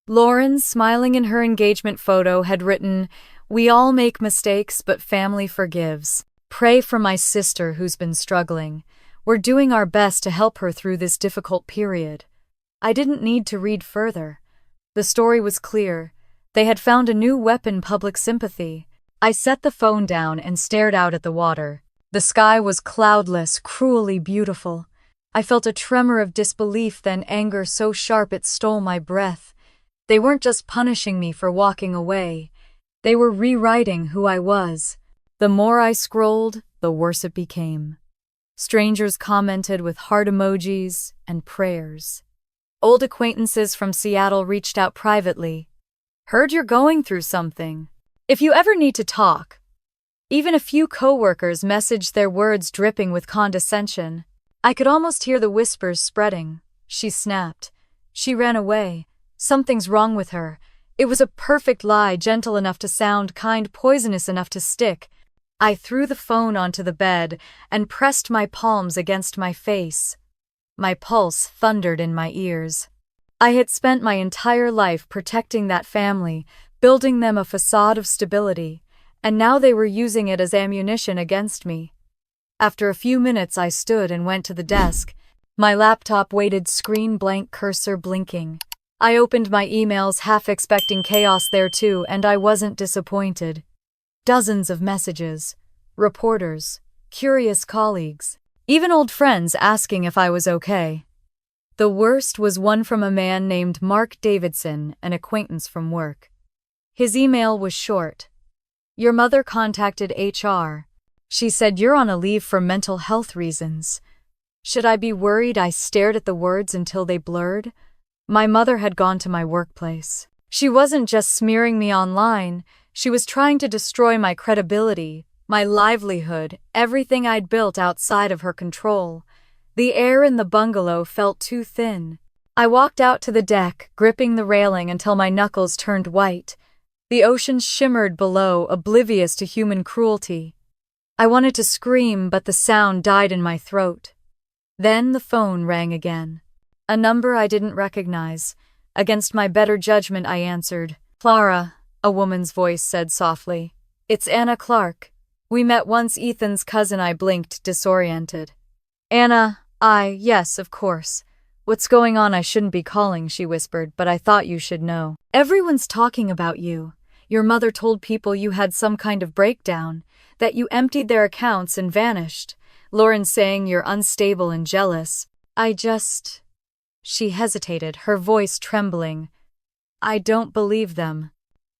Lauren, smiling in her engagement photo, had written, "We all make mistakes, but family forgives. Pray for my sister who's been struggling. We're doing our best to help her through this difficult period." I didn't need to read further. The story was clear. They had found a new weapon: public sympathy. I set the phone down and stared out at the water. The sky was cloudless, cruelly beautiful. I felt a tremor of disbelief, then anger so sharp it stole my breath. They weren't just punishing me for walking away. They were rewriting who I was. The more I scrolled, the worse it became. Strangers commented with heart emojis and prayers. Old acquaintances from Seattle reached out privately. "Heard you're going through something. If you ever need to talk." Even a few coworkers messaged, their words dripping with condescension. I could almost hear the whispers spreading. "She snapped. She ran away. Something's wrong with her. It was a perfect lie, gentle enough to sound kind, poisonous enough to stick. I threw the phone onto the bed and pressed my palms against my face. My pulse thundered in my ears. I had spent my entire life protecting that family, building them a facade of stability, and now they were using it as ammunition against me. After a few minutes, I stood and went to the desk. My laptop waited, screen blank, cursor blinking. I opened my emails, half expecting chaos there too, and I wasn't disappointed. Dozens of messages, reporters, curious colleagues, even old friends asking if I was okay. The worst was one from a man named Mark Davidson, an acquaintance from work. His email was short. "Your mother contacted HR. She said you're on a leave for mental health reasons. Should I be worried?" I stared at the words until they blurred. My mother had gone to my workplace. She wasn't just smearing me online, she was trying to destroy my credibility, my livelihood, everything I'd built outside of her control. The air in the bungalow felt too thin. I walked out to the deck, gripping the railing until my knuckles turned white. The ocean shimmered below, oblivious to human cruelty. I wanted to scream, but the sound died in my throat. Then the phone rang again. A number I didn't recognize. Against my better judgment, I answered. "Clara," a woman's voice said softly. "It's Anna Clark. We met once." Ethan's cousin. I blinked, disoriented. "Anna, yes, of course. What's going on?" "I shouldn't be calling," she whispered, "but I thought you should know. Everyone's talking about you. Your mother told people you had some kind of breakdown, that you emptied their accounts and vanished. Lauren's saying you're unstable and jealous. She hesitated, her voice trembling. "I don't believe them.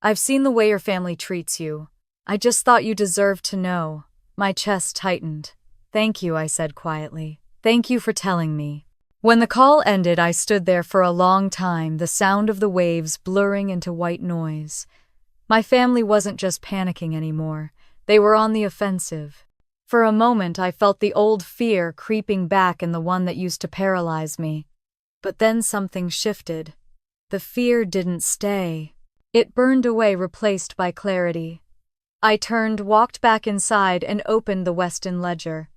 I've seen the way your family treats you. I just thought you deserved to know." My chest tightened. "Thank you," I said quietly. "Thank you for telling me." When the call ended, I stood there for a long time, the sound of the waves blurring into white noise. My family wasn't just panicking anymore. They were on the offensive. For a moment, I felt the old fear creeping back in the one that used to paralyze me. But then something shifted. The fear didn't stay. It burned away, replaced by clarity. I turned, walked back inside, and opened the Weston ledger.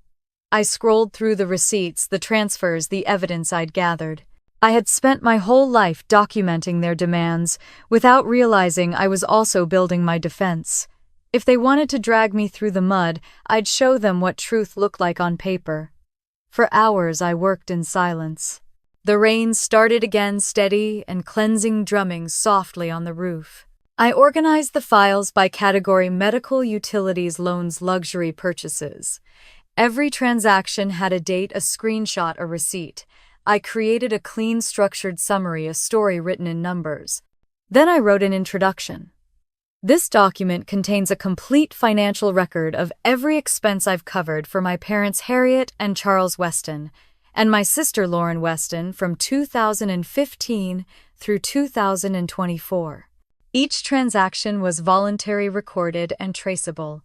I scrolled through the receipts, the transfers, the evidence I'd gathered. I had spent my whole life documenting their demands, without realizing I was also building my defense. If they wanted to drag me through the mud, I'd show them what truth looked like on paper. For hours I worked in silence. The rain started again, steady and cleansing, drumming softly on the roof. I organized the files by category: medical, utilities, loans, luxury purchases. Every transaction had a date, a screenshot, a receipt. I created a clean, structured summary, a story written in numbers. Then I wrote an introduction. This document contains a complete financial record of every expense I've covered for my parents Harriet and Charles Weston, and my sister Lauren Weston from 2015 through 2024. Each transaction was voluntary, recorded, and traceable.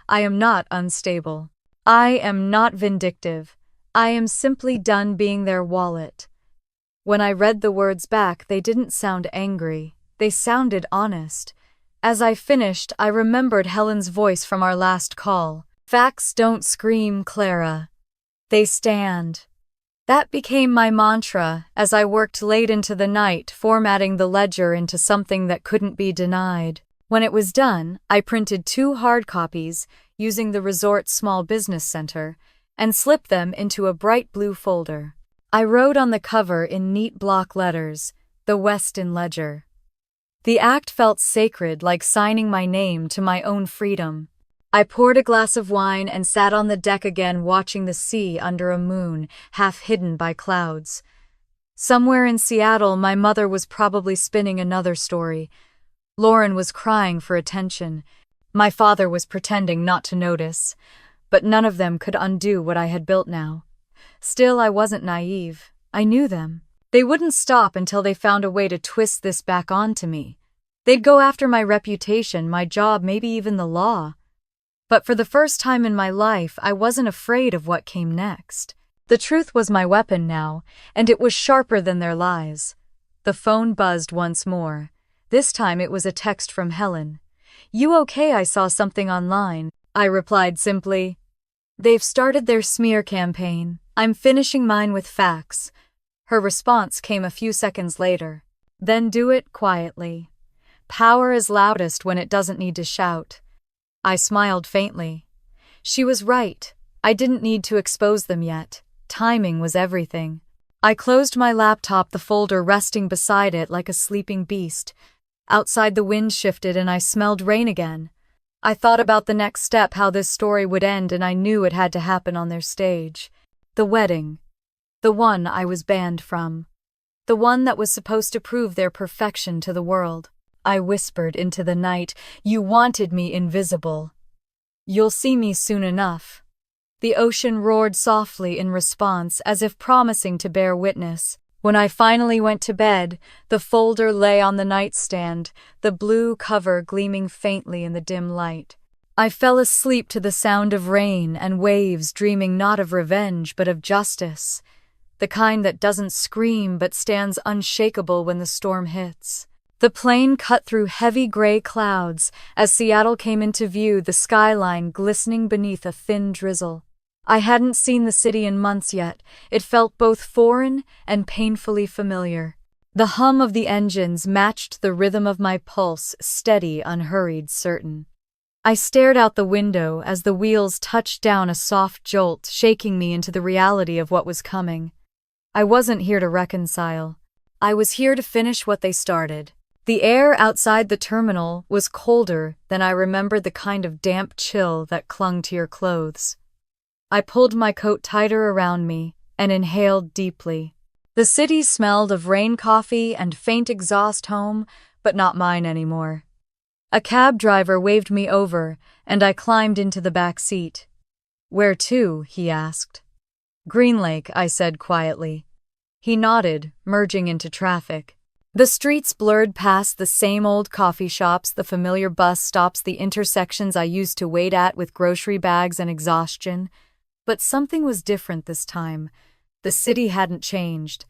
I am not unstable. I am not vindictive. I am simply done being their wallet. When I read the words back, they didn't sound angry. They sounded honest. As I finished, I remembered Helen's voice from our last call. "Facts don't scream, Clara. They stand." That became my mantra as I worked late into the night, formatting the ledger into something that couldn't be denied. When it was done, I printed 2 hard copies using the resort's small business center and slipped them into a bright blue folder. I wrote on the cover in neat block letters, "The Weston Ledger." The act felt sacred, like signing my name to my own freedom. I poured a glass of wine and sat on the deck again, watching the sea under a moon, half hidden by clouds. Somewhere in Seattle, my mother was probably spinning another story. Lauren was crying for attention. My father was pretending not to notice. But none of them could undo what I had built now. Still, I wasn't naive. I knew them. They wouldn't stop until they found a way to twist this back onto me. They'd go after my reputation, my job, maybe even the law. But for the first time in my life, I wasn't afraid of what came next. The truth was my weapon now, and it was sharper than their lies. The phone buzzed once more. This time it was a text from Helen. "You okay? I saw something online." I replied simply, "They've started their smear campaign. I'm finishing mine with facts." Her response came a few seconds later. "Then do it quietly. Power is loudest when it doesn't need to shout." I smiled faintly. She was right. I didn't need to expose them yet. Timing was everything. I closed my laptop, the folder resting beside it like a sleeping beast. Outside, the wind shifted and I smelled rain again. I thought about the next step, how this story would end, and I knew it had to happen on their stage. The wedding. The one I was banned from. The one that was supposed to prove their perfection to the world. I whispered into the night, "You wanted me invisible. You'll see me soon enough." The ocean roared softly in response, as if promising to bear witness. When I finally went to bed, the folder lay on the nightstand, the blue cover gleaming faintly in the dim light. I fell asleep to the sound of rain and waves, dreaming not of revenge but of justice, the kind that doesn't scream but stands unshakable when the storm hits. The plane cut through heavy gray clouds as Seattle came into view, the skyline glistening beneath a thin drizzle. I hadn't seen the city in months yet. It felt both foreign and painfully familiar. The hum of the engines matched the rhythm of my pulse, steady, unhurried, certain. I stared out the window as the wheels touched down, a soft jolt, shaking me into the reality of what was coming. I wasn't here to reconcile. I was here to finish what they started. The air outside the terminal was colder than I remembered, the kind of damp chill that clung to your clothes. I pulled my coat tighter around me and inhaled deeply. The city smelled of rain, coffee, and faint exhaust, home, but not mine anymore. A cab driver waved me over, and I climbed into the back seat. "Where to?" he asked. "Green Lake," I said quietly. He nodded, merging into traffic. The streets blurred past the same old coffee shops, the familiar bus stops, the intersections I used to wait at with grocery bags and exhaustion. But something was different this time. The city hadn't changed.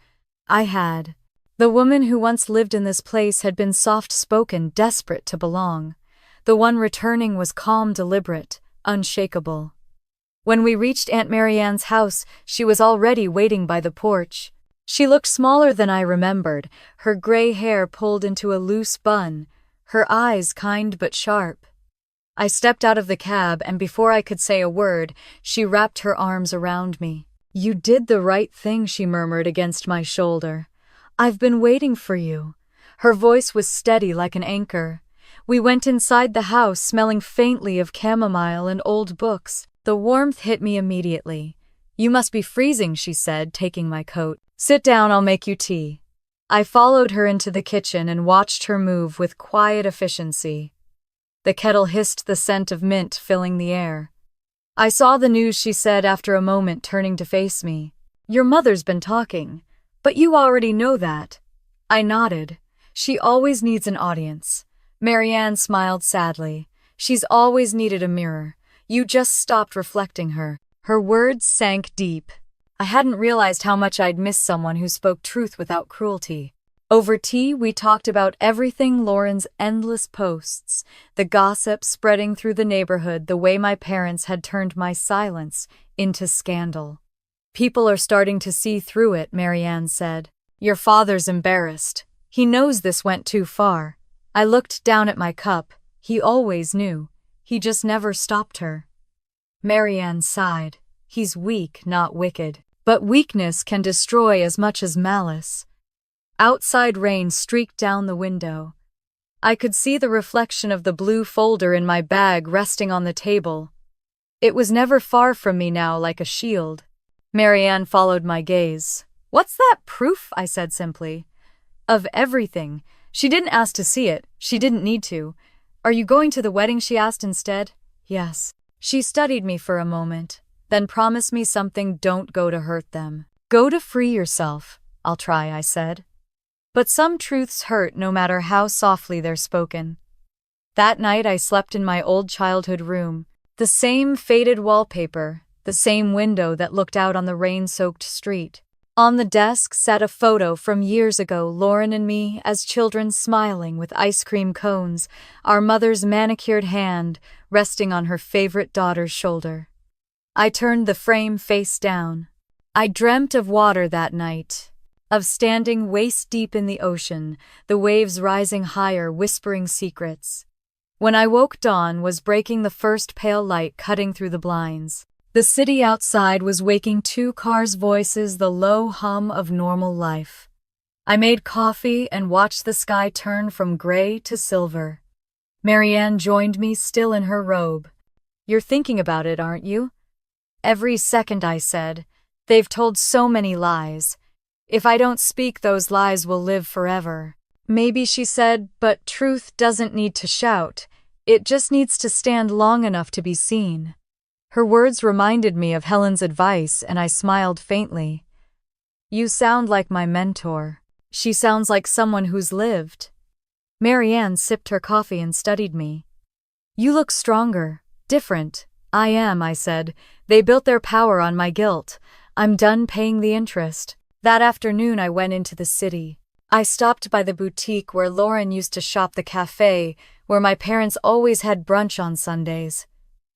I had. The woman who once lived in this place had been soft-spoken, desperate to belong. The one returning was calm, deliberate, unshakable. When we reached Aunt Marianne's house, she was already waiting by the porch. She looked smaller than I remembered, her gray hair pulled into a loose bun, her eyes kind but sharp. I stepped out of the cab, and before I could say a word, she wrapped her arms around me. "You did the right thing," she murmured against my shoulder. "I've been waiting for you." Her voice was steady like an anchor. We went inside the house, smelling faintly of chamomile and old books. The warmth hit me immediately. "You must be freezing," she said, taking my coat. "Sit down, I'll make you tea." I followed her into the kitchen and watched her move with quiet efficiency. The kettle hissed, the scent of mint filling the air. "I saw the news," she said after a moment, turning to face me. "Your mother's been talking, but you already know that." I nodded. "She always needs an audience." Marianne smiled sadly. "She's always needed a mirror. You just stopped reflecting her." Her words sank deep. I hadn't realized how much I'd missed someone who spoke truth without cruelty. Over tea, we talked about everything: Lauren's endless posts, the gossip spreading through the neighborhood, the way my parents had turned my silence into scandal. "People are starting to see through it," Marianne said. "Your father's embarrassed. He knows this went too far." I looked down at my cup. He always knew. He just never stopped her. Marianne sighed. "He's weak, not wicked. But weakness can destroy as much as malice." Outside, rain streaked down the window. I could see the reflection of the blue folder in my bag resting on the table. It was never far from me now, like a shield. Marianne followed my gaze. "What's that?" "Proof," I said simply. "Of everything." She didn't ask to see it. She didn't need to. "Are you going to the wedding?" she asked instead. "Yes." She studied me for a moment, then promised me something. "Don't go to hurt them. Go to free yourself." "I'll try," I said. But some truths hurt no matter how softly they're spoken. That night I slept in my old childhood room. The same faded wallpaper, the same window that looked out on the rain-soaked street. On the desk sat a photo from years ago, Lauren and me as children smiling with ice cream cones, our mother's manicured hand resting on her favorite daughter's shoulder. I turned the frame face down. I dreamt of water that night, of standing waist-deep in the ocean, the waves rising higher, whispering secrets. When I woke, dawn was breaking, the first pale light cutting through the blinds. The city outside was waking, two cars' voices, the low hum of normal life. I made coffee and watched the sky turn from gray to silver. Marianne joined me, still in her robe. "You're thinking about it, aren't you?" "Every second," I said. "They've told so many lies. If I don't speak, those lies will live forever." "Maybe," she said, "but truth doesn't need to shout. It just needs to stand long enough to be seen." Her words reminded me of Helen's advice, and I smiled faintly. "You sound like my mentor." "She sounds like someone who's lived." Marianne sipped her coffee and studied me. "You look stronger, different." "I am," I said. "They built their power on my guilt. I'm done paying the interest." That afternoon I went into the city. I stopped by the boutique where Lauren used to shop, the cafe where my parents always had brunch on Sundays.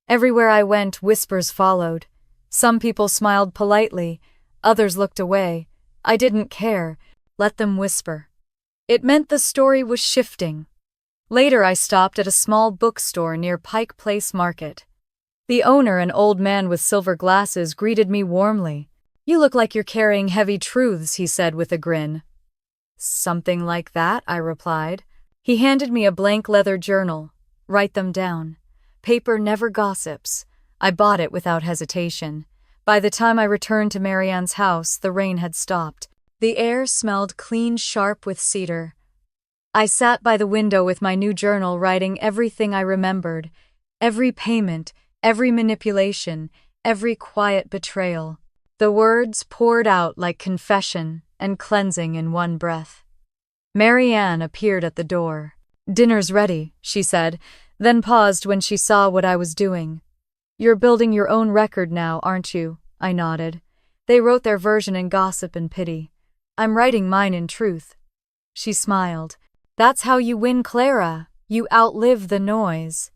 Everywhere I went, whispers followed. Some people smiled politely, others looked away. I didn't care. Let them whisper. It meant the story was shifting. Later I stopped at a small bookstore near Pike Place Market. The owner, an old man with silver glasses, greeted me warmly. "You look like you're carrying heavy truths," he said with a grin. "Something like that," I replied. He handed me a blank leather journal. "Write them down. Paper never gossips." I bought it without hesitation. By the time I returned to Marianne's house, the rain had stopped. The air smelled clean, sharp with cedar. I sat by the window with my new journal, writing everything I remembered. Every payment, every manipulation, every quiet betrayal. The words poured out like confession and cleansing in one breath. Marianne appeared at the door. "Dinner's ready," she said, then paused when she saw what I was doing. "You're building your own record now, aren't you?" I nodded. "They wrote their version in gossip and pity. I'm writing mine in truth." She smiled. "That's how you win, Clara. You outlive the noise."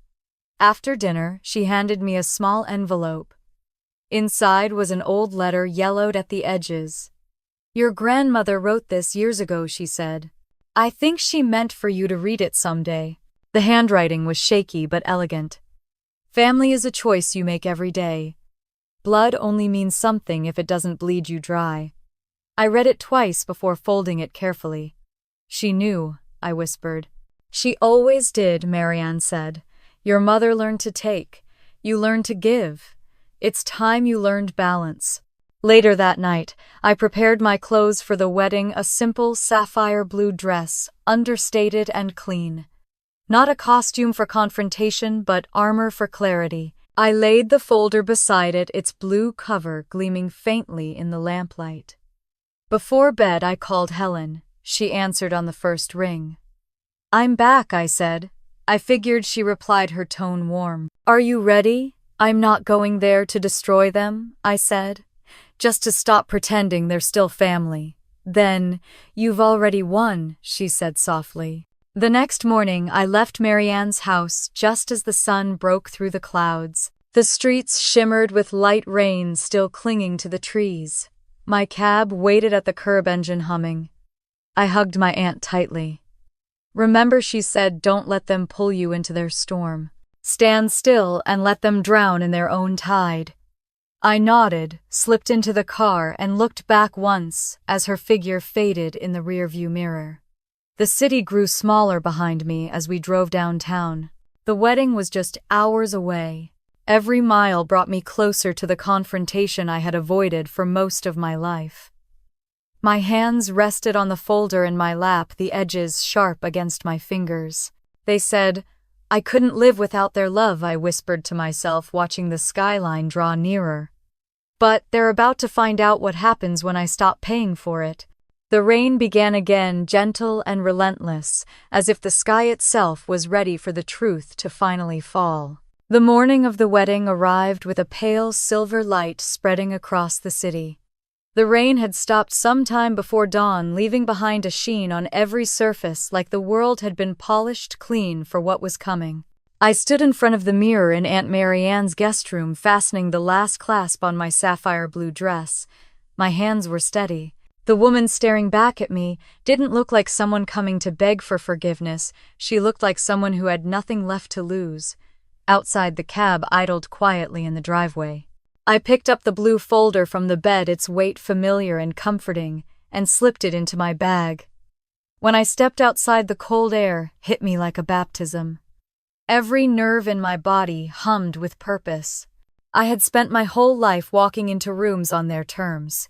After dinner, she handed me a small envelope. Inside was an old letter, yellowed at the edges. "Your grandmother wrote this years ago," she said. "I think she meant for you to read it someday." The handwriting was shaky but elegant. "Family is a choice you make every day. Blood only means something if it doesn't bleed you dry." I read it twice before folding it carefully. "She knew," I whispered. "She always did," Marianne said. "Your mother learned to take. You learned to give. It's time you learned balance." Later that night, I prepared my clothes for the wedding, a simple sapphire blue dress, understated and clean. Not a costume for confrontation, but armor for clarity. I laid the folder beside it, its blue cover gleaming faintly in the lamplight. Before bed, I called Helen. She answered on the first ring. "I'm back," I said. I figured she replied, her tone warm. "Are you ready?" "I'm not going there to destroy them," I said. "Just to stop pretending they're still family." "Then, you've already won," she said softly. The next morning, I left Marianne's house just as the sun broke through the clouds. The streets shimmered with light rain still clinging to the trees. My cab waited at the curb, engine humming. I hugged my aunt tightly. "Remember," she said, "don't let them pull you into their storm. Stand still and let them drown in their own tide." I nodded, slipped into the car, and looked back once as her figure faded in the rearview mirror. The city grew smaller behind me as we drove downtown. The wedding was just hours away. Every mile brought me closer to the confrontation I had avoided for most of my life. My hands rested on the folder in my lap, the edges sharp against my fingers. They said, "I couldn't live without their love," I whispered to myself, watching the skyline draw nearer. But they're about to find out what happens when I stop paying for it. The rain began again, gentle and relentless, as if the sky itself was ready for the truth to finally fall. The morning of the wedding arrived with a pale silver light spreading across the city. The rain had stopped some time before dawn, leaving behind a sheen on every surface like the world had been polished clean for what was coming. I stood in front of the mirror in Aunt Mary Ann's guest room, fastening the last clasp on my sapphire blue dress. My hands were steady. The woman staring back at me didn't look like someone coming to beg for forgiveness. She looked like someone who had nothing left to lose. Outside, the cab idled quietly in the driveway. I picked up the blue folder from the bed, its weight familiar and comforting, and slipped it into my bag. When I stepped outside, the cold air hit me like a baptism. Every nerve in my body hummed with purpose. I had spent my whole life walking into rooms on their terms.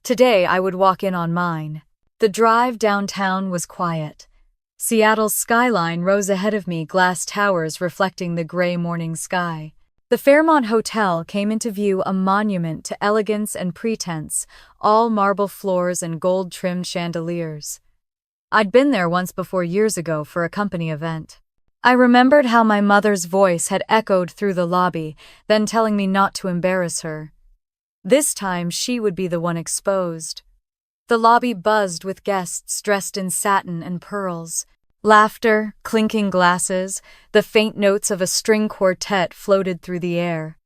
Today I would walk in on mine. The drive downtown was quiet. Seattle's skyline rose ahead of me, glass towers reflecting the gray morning sky. The Fairmont Hotel came into view, a monument to elegance and pretense, all marble floors and gold-trimmed chandeliers. I'd been there once before years ago for a company event. I remembered how my mother's voice had echoed through the lobby, then telling me not to embarrass her. This time she would be the one exposed. The lobby buzzed with guests dressed in satin and pearls. Laughter, clinking glasses, the faint notes of a string quartet floated through the air.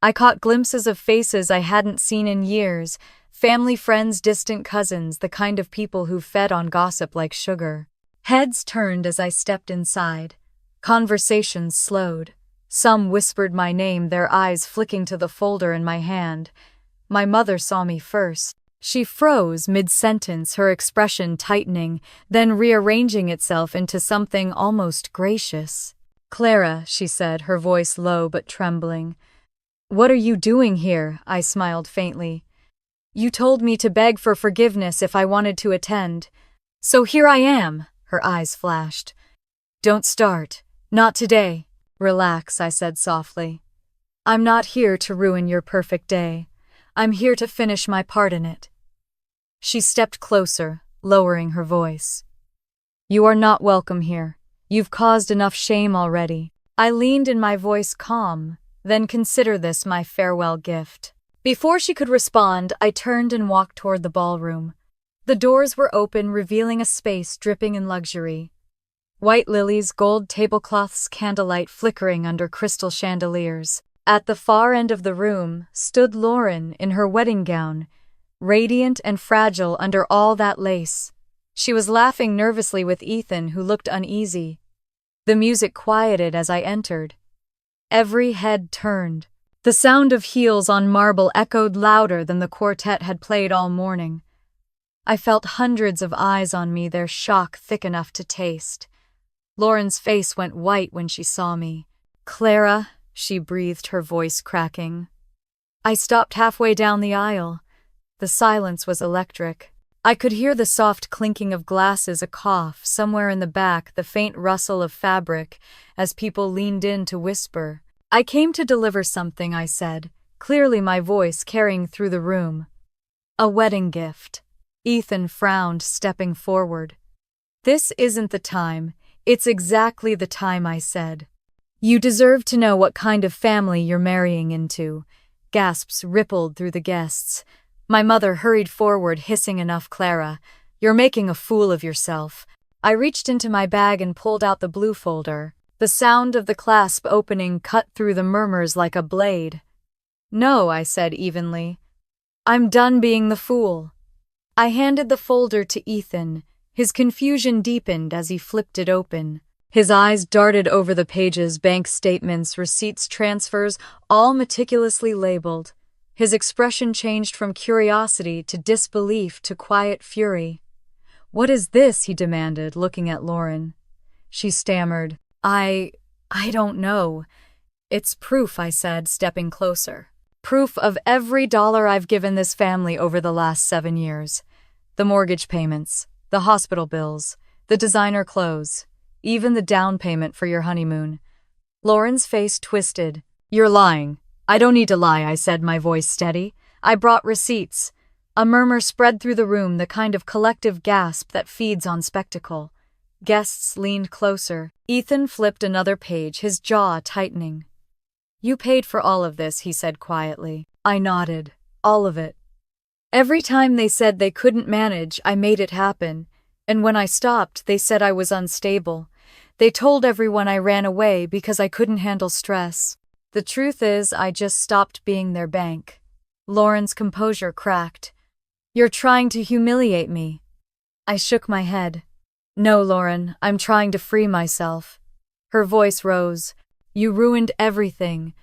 I caught glimpses of faces I hadn't seen in years, family friends, distant cousins, the kind of people who fed on gossip like sugar. Heads turned as I stepped inside. Conversations slowed. Some whispered my name, their eyes flicking to the folder in my hand. My mother saw me first. She froze mid-sentence, her expression tightening, then rearranging itself into something almost gracious. "Clara," she said, her voice low but trembling. "What are you doing here?" I smiled faintly. "You told me to beg for forgiveness if I wanted to attend. So here I am," her eyes flashed. "Don't start. Not today." "Relax," I said softly. "I'm not here to ruin your perfect day. I'm here to finish my part in it." She stepped closer, lowering her voice. "You are not welcome here. You've caused enough shame already." I leaned in, my voice calm. "Then consider this my farewell gift." Before she could respond, I turned and walked toward the ballroom. The doors were open, revealing a space dripping in luxury. White lilies, gold tablecloths, candlelight flickering under crystal chandeliers. At the far end of the room stood Lauren in her wedding gown, radiant and fragile under all that lace. She was laughing nervously with Ethan, who looked uneasy. The music quieted as I entered. Every head turned. The sound of heels on marble echoed louder than the quartet had played all morning. I felt hundreds of eyes on me, their shock thick enough to taste. Lauren's face went white when she saw me. "Clara," she breathed, her voice cracking. I stopped halfway down the aisle. The silence was electric. I could hear the soft clinking of glasses, a cough somewhere in the back, the faint rustle of fabric as people leaned in to whisper. "I came to deliver something," I said, clearly my voice carrying through the room. "A wedding gift." Ethan frowned, stepping forward. "This isn't the time. It's exactly the time," I said. "You deserve to know what kind of family you're marrying into." Gasps rippled through the guests. My mother hurried forward, hissing, "Enough, Clara. You're making a fool of yourself." I reached into my bag and pulled out the blue folder. The sound of the clasp opening cut through the murmurs like a blade. "No," I said evenly. "I'm done being the fool." I handed the folder to Ethan. His confusion deepened as he flipped it open. His eyes darted over the pages, bank statements, receipts, transfers, all meticulously labeled. His expression changed from curiosity to disbelief to quiet fury. "What is this?" he demanded, looking at Lauren. She stammered, I don't know." "It's proof," I said, stepping closer. "Proof of every dollar I've given this family over the last 7 years. The mortgage payments, the hospital bills, the designer clothes, even the down payment for your honeymoon." Lauren's face twisted. "You're lying." "I don't need to lie," I said, my voice steady. "I brought receipts." A murmur spread through the room, the kind of collective gasp that feeds on spectacle. Guests leaned closer. Ethan flipped another page, his jaw tightening. "You paid for all of this," he said quietly. I nodded. "All of it." Every time they said they couldn't manage, I made it happen. And when I stopped, they said I was unstable. They told everyone I ran away because I couldn't handle stress. The truth is, I just stopped being their bank. Lauren's composure cracked. You're trying to humiliate me. I shook my head. No, Lauren, I'm trying to free myself. Her voice rose. You ruined everything.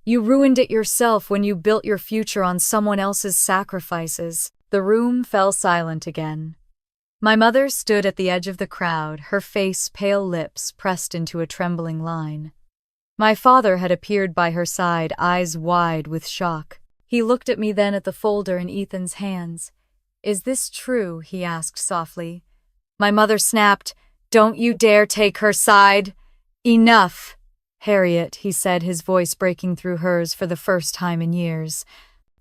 You ruined it yourself when you built your future on someone else's sacrifices. The room fell silent again. My mother stood at the edge of the crowd, her face, pale lips pressed into a trembling line. My father had appeared by her side, eyes wide with shock. He looked at me, then at the folder in Ethan's hands. Is this true? He asked softly. My mother snapped, Don't you dare take her side. Enough. Harriet, he said, his voice breaking through hers for the first time in years.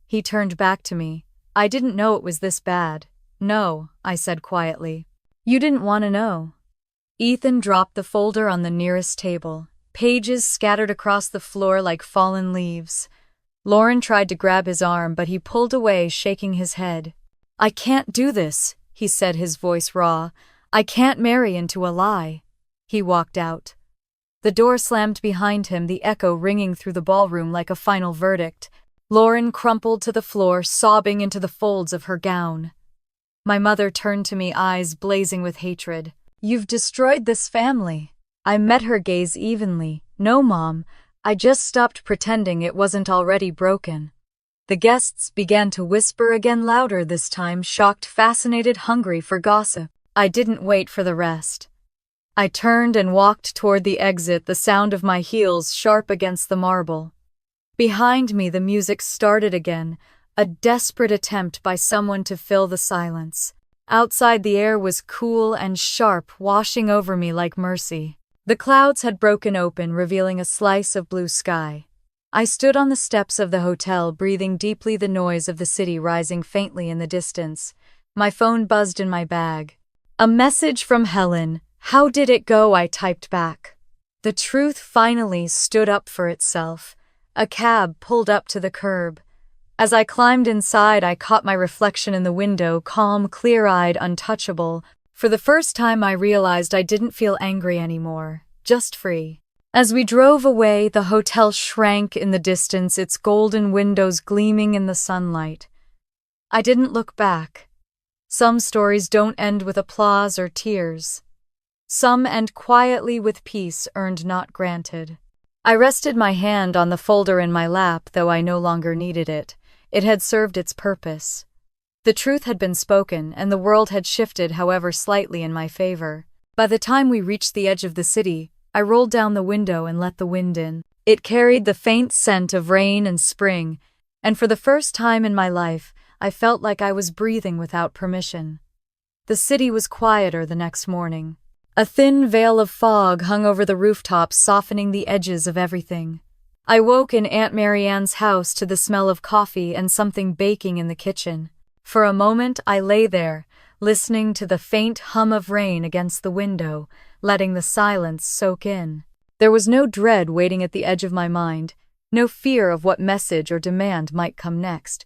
He turned back to me. I didn't know it was this bad. No, I said quietly. You didn't want to know. Ethan dropped the folder on the nearest table. Pages scattered across the floor like fallen leaves. Lauren tried to grab his arm, but he pulled away, shaking his head. I can't do this, he said, his voice raw. I can't marry into a lie. He walked out. The door slammed behind him, the echo ringing through the ballroom like a final verdict. Lauren crumpled to the floor, sobbing into the folds of her gown. My mother turned to me, eyes blazing with hatred. You've destroyed this family. I met her gaze evenly. No, Mom, I just stopped pretending it wasn't already broken. The guests began to whisper again, louder this time, shocked, fascinated, hungry for gossip. I didn't wait for the rest. I turned and walked toward the exit, the sound of my heels sharp against the marble. Behind me, the music started again, a desperate attempt by someone to fill the silence. Outside, the air was cool and sharp, washing over me like mercy. The clouds had broken open, revealing a slice of blue sky. I stood on the steps of the hotel, breathing deeply, the noise of the city rising faintly in the distance. My phone buzzed in my bag. A message from Helen. How did it go? I typed back. The truth finally stood up for itself. A cab pulled up to the curb. As I climbed inside, I caught my reflection in the window, calm, clear-eyed, untouchable. For the first time, I realized I didn't feel angry anymore, just free. As we drove away, the hotel shrank in the distance, its golden windows gleaming in the sunlight. I didn't look back. Some stories don't end with applause or tears. Some end quietly with peace earned, not granted. I rested my hand on the folder in my lap, though I no longer needed it. It had served its purpose. The truth had been spoken, and the world had shifted, however slightly, in my favor. By the time we reached the edge of the city, I rolled down the window and let the wind in. It carried the faint scent of rain and spring, and for the first time in my life, I felt like I was breathing without permission. The city was quieter the next morning. A thin veil of fog hung over the rooftops, softening the edges of everything. I woke in Aunt Marianne's house to the smell of coffee and something baking in the kitchen. For a moment, I lay there, listening to the faint hum of rain against the window, letting the silence soak in. There was no dread waiting at the edge of my mind, no fear of what message or demand might come next.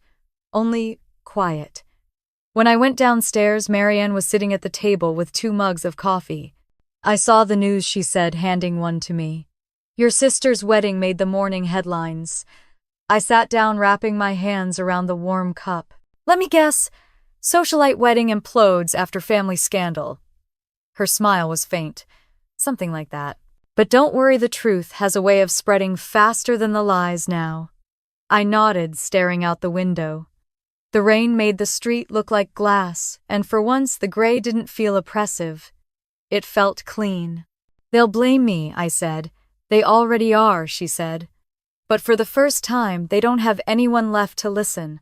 Only quiet. When I went downstairs, Marianne was sitting at the table with 2 mugs of coffee. I saw the news, she said, handing one to me. Your sister's wedding made the morning headlines. I sat down, wrapping my hands around the warm cup. Let me guess, socialite wedding implodes after family scandal. Her smile was faint. Something like that. But don't worry, the truth has a way of spreading faster than the lies now. I nodded, staring out the window. The rain made the street look like glass, and for once the gray didn't feel oppressive. It felt clean. They'll blame me, I said. They already are, she said. But for the first time, they don't have anyone left to listen.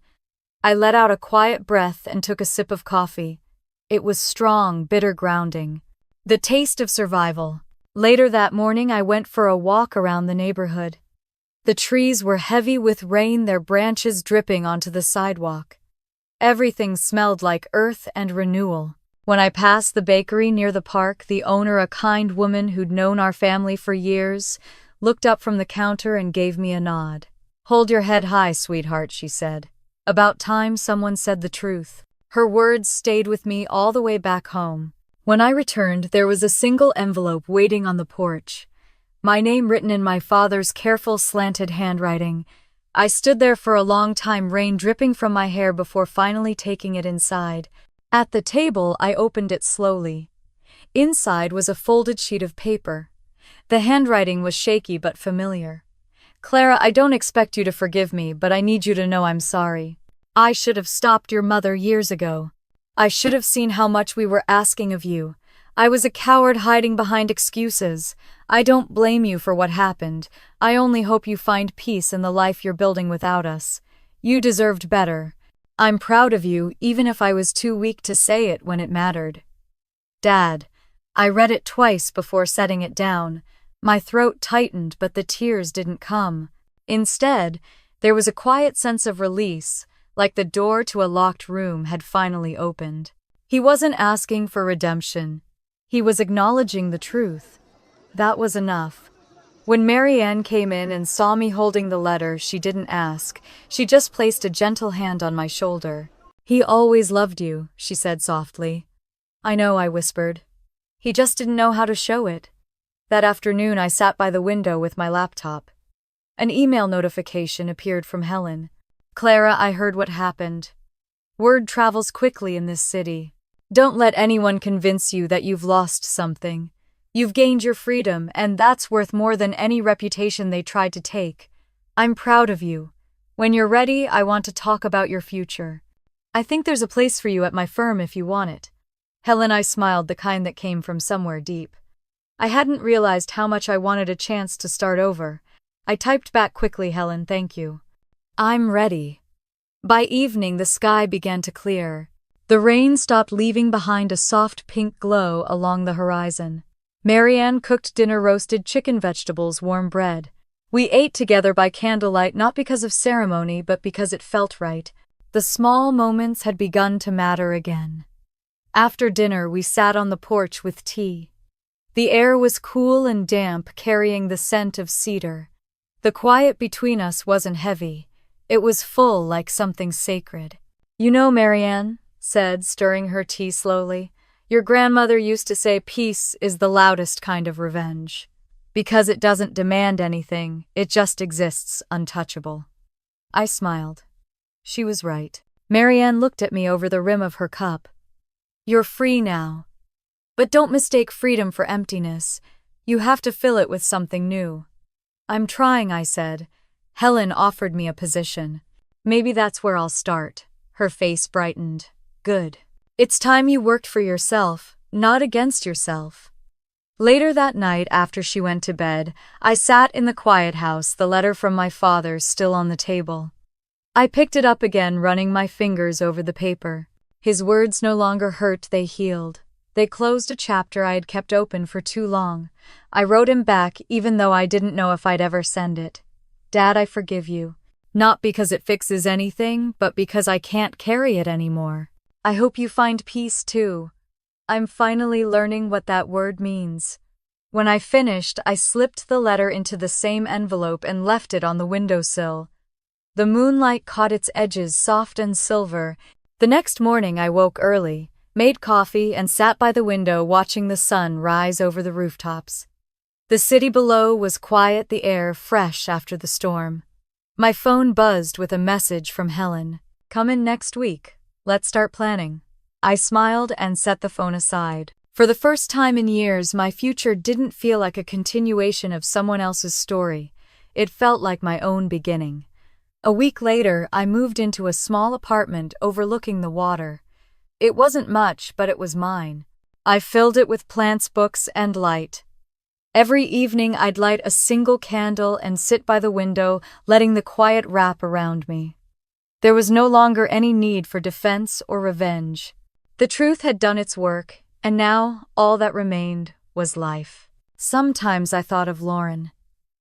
I let out a quiet breath and took a sip of coffee. It was strong, bitter, grounding. The taste of survival. Later that morning, I went for a walk around the neighborhood. The trees were heavy with rain, their branches dripping onto the sidewalk. Everything smelled like earth and renewal. When I passed the bakery near the park, the owner, a kind woman who'd known our family for years, looked up from the counter and gave me a nod. Hold your head high, sweetheart, she said. About time someone said the truth. Her words stayed with me all the way back home. When I returned, there was a single envelope waiting on the porch. My name written in my father's careful, slanted handwriting. I stood there for a long time, rain dripping from my hair, before finally taking it inside. At the table, I opened it slowly. Inside was a folded sheet of paper. The handwriting was shaky but familiar. Clara, I don't expect you to forgive me, but I need you to know I'm sorry. I should have stopped your mother years ago. I should have seen how much we were asking of you. I was a coward hiding behind excuses. I don't blame you for what happened. I only hope you find peace in the life you're building without us. You deserved better. I'm proud of you, even if I was too weak to say it when it mattered. Dad. I read it twice before setting it down. My throat tightened, but the tears didn't come. Instead, there was a quiet sense of release, like the door to a locked room had finally opened. He wasn't asking for redemption. He was acknowledging the truth. That was enough. When Marianne came in and saw me holding the letter, she didn't ask. She just placed a gentle hand on my shoulder. He always loved you, she said softly. I know, I whispered. He just didn't know how to show it. That afternoon, I sat by the window with my laptop. An email notification appeared from Helen. Clara, I heard what happened. Word travels quickly in this city. Don't let anyone convince you that you've lost something. You've gained your freedom, and that's worth more than any reputation they tried to take. I'm proud of you. When you're ready, I want to talk about your future. I think there's a place for you at my firm if you want it. Helen, I smiled, the kind that came from somewhere deep. I hadn't realized how much I wanted a chance to start over. I typed back quickly, Helen, thank you. I'm ready. By evening, the sky began to clear. The rain stopped, leaving behind a soft pink glow along the horizon. Marianne cooked dinner, roasted chicken, vegetables, warm bread. We ate together by candlelight, not because of ceremony, but because it felt right. The small moments had begun to matter again. After dinner, we sat on the porch with tea. The air was cool and damp, carrying the scent of cedar. The quiet between us wasn't heavy. It was full, like something sacred. You know, Marianne, said, stirring her tea slowly, your grandmother used to say peace is the loudest kind of revenge. Because it doesn't demand anything, it just exists, untouchable. I smiled. She was right. Marianne looked at me over the rim of her cup. You're free now. But don't mistake freedom for emptiness. You have to fill it with something new. I'm trying, I said. Helen offered me a position. Maybe that's where I'll start. Her face brightened. Good. It's time you worked for yourself, not against yourself. Later that night, after she went to bed, I sat in the quiet house, the letter from my father still on the table. I picked it up again, running my fingers over the paper. His words no longer hurt, they healed. They closed a chapter I had kept open for too long. I wrote him back, even though I didn't know if I'd ever send it. Dad, I forgive you. Not because it fixes anything, but because I can't carry it anymore. I hope you find peace too. I'm finally learning what that word means. When I finished, I slipped the letter into the same envelope and left it on the windowsill. The moonlight caught its edges, soft and silver. The next morning I woke early, made coffee, and sat by the window watching the sun rise over the rooftops. The city below was quiet, the air fresh after the storm. My phone buzzed with a message from Helen. Come in next week. Let's start planning. I smiled and set the phone aside. For the first time in years, my future didn't feel like a continuation of someone else's story. It felt like my own beginning. A week later, I moved into a small apartment overlooking the water. It wasn't much, but it was mine. I filled it with plants, books, and light. Every evening, I'd light a single candle and sit by the window, letting the quiet wrap around me. There was no longer any need for defense or revenge. The truth had done its work, and now all that remained was life. Sometimes I thought of Lauren,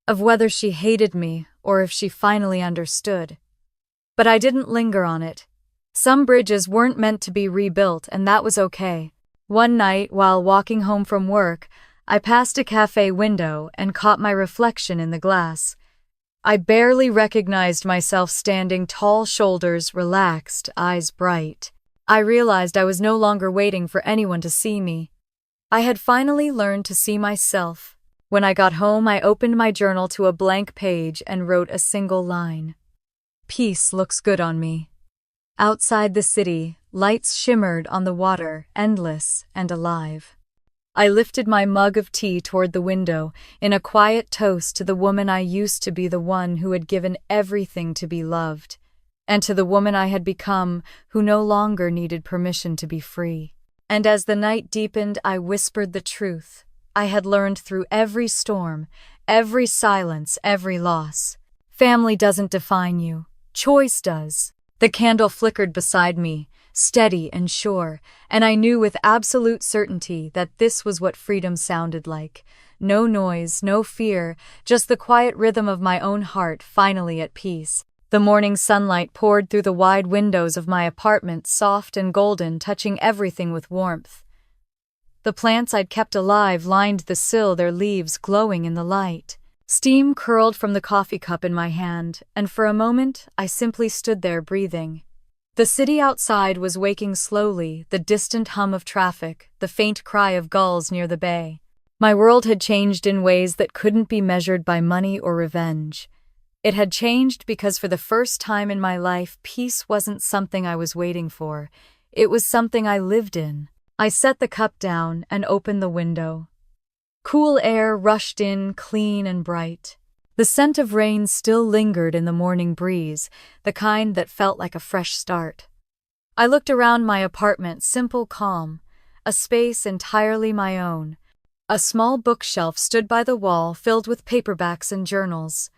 of whether she hated me or if she finally understood. But I didn't linger on it. Some bridges weren't meant to be rebuilt, and that was okay. One night, while walking home from work, I passed a cafe window and caught my reflection in the glass. I barely recognized myself standing tall, shoulders relaxed, eyes bright. I realized I was no longer waiting for anyone to see me. I had finally learned to see myself. When I got home, I opened my journal to a blank page and wrote a single line. Peace looks good on me. Outside the city, lights shimmered on the water, endless and alive. I lifted my mug of tea toward the window, in a quiet toast to the woman I used to be, the one who had given everything to be loved, and to the woman I had become, who no longer needed permission to be free. And as the night deepened, I whispered the truth. I had learned through every storm, every silence, every loss. Family doesn't define you. Choice does. The candle flickered beside me, steady and sure, and I knew with absolute certainty that this was what freedom sounded like. No noise, no fear, just the quiet rhythm of my own heart finally at peace. The morning sunlight poured through the wide windows of my apartment, soft and golden, touching everything with warmth. The plants I'd kept alive lined the sill, their leaves glowing in the light. Steam curled from the coffee cup in my hand, and for a moment I simply stood there breathing. The city outside was waking slowly, the distant hum of traffic, the faint cry of gulls near the bay. My world had changed in ways that couldn't be measured by money or revenge. It had changed because for the first time in my life, peace wasn't something I was waiting for. It was something I lived in. I set the cup down and opened the window. Cool air rushed in, clean and bright. The scent of rain still lingered in the morning breeze, the kind that felt like a fresh start. I looked around my apartment, simple, calm, a space entirely my own. A small bookshelf stood by the wall, filled with paperbacks and journals.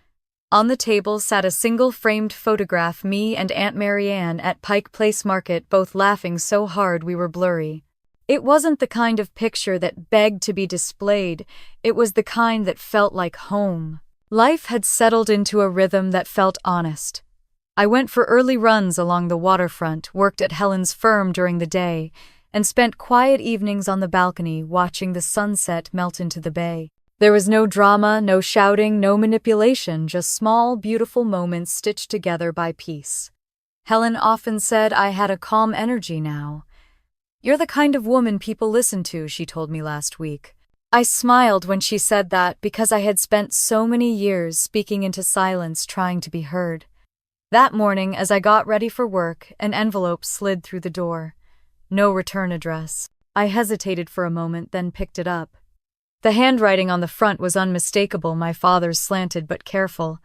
On the table sat a single framed photograph, me and Aunt Marianne at Pike Place Market, both laughing so hard we were blurry. It wasn't the kind of picture that begged to be displayed, it was the kind that felt like home. Life had settled into a rhythm that felt honest. I went for early runs along the waterfront, worked at Helen's firm during the day, and spent quiet evenings on the balcony watching the sunset melt into the bay. There was no drama, no shouting, no manipulation, just small, beautiful moments stitched together by peace. Helen often said I had a calm energy now. "You're the kind of woman people listen to," she told me last week. I smiled when she said that because I had spent so many years speaking into silence, trying to be heard. That morning, as I got ready for work, an envelope slid through the door. No return address. I hesitated for a moment, then picked it up. The handwriting on the front was unmistakable, my father's, slanted but careful.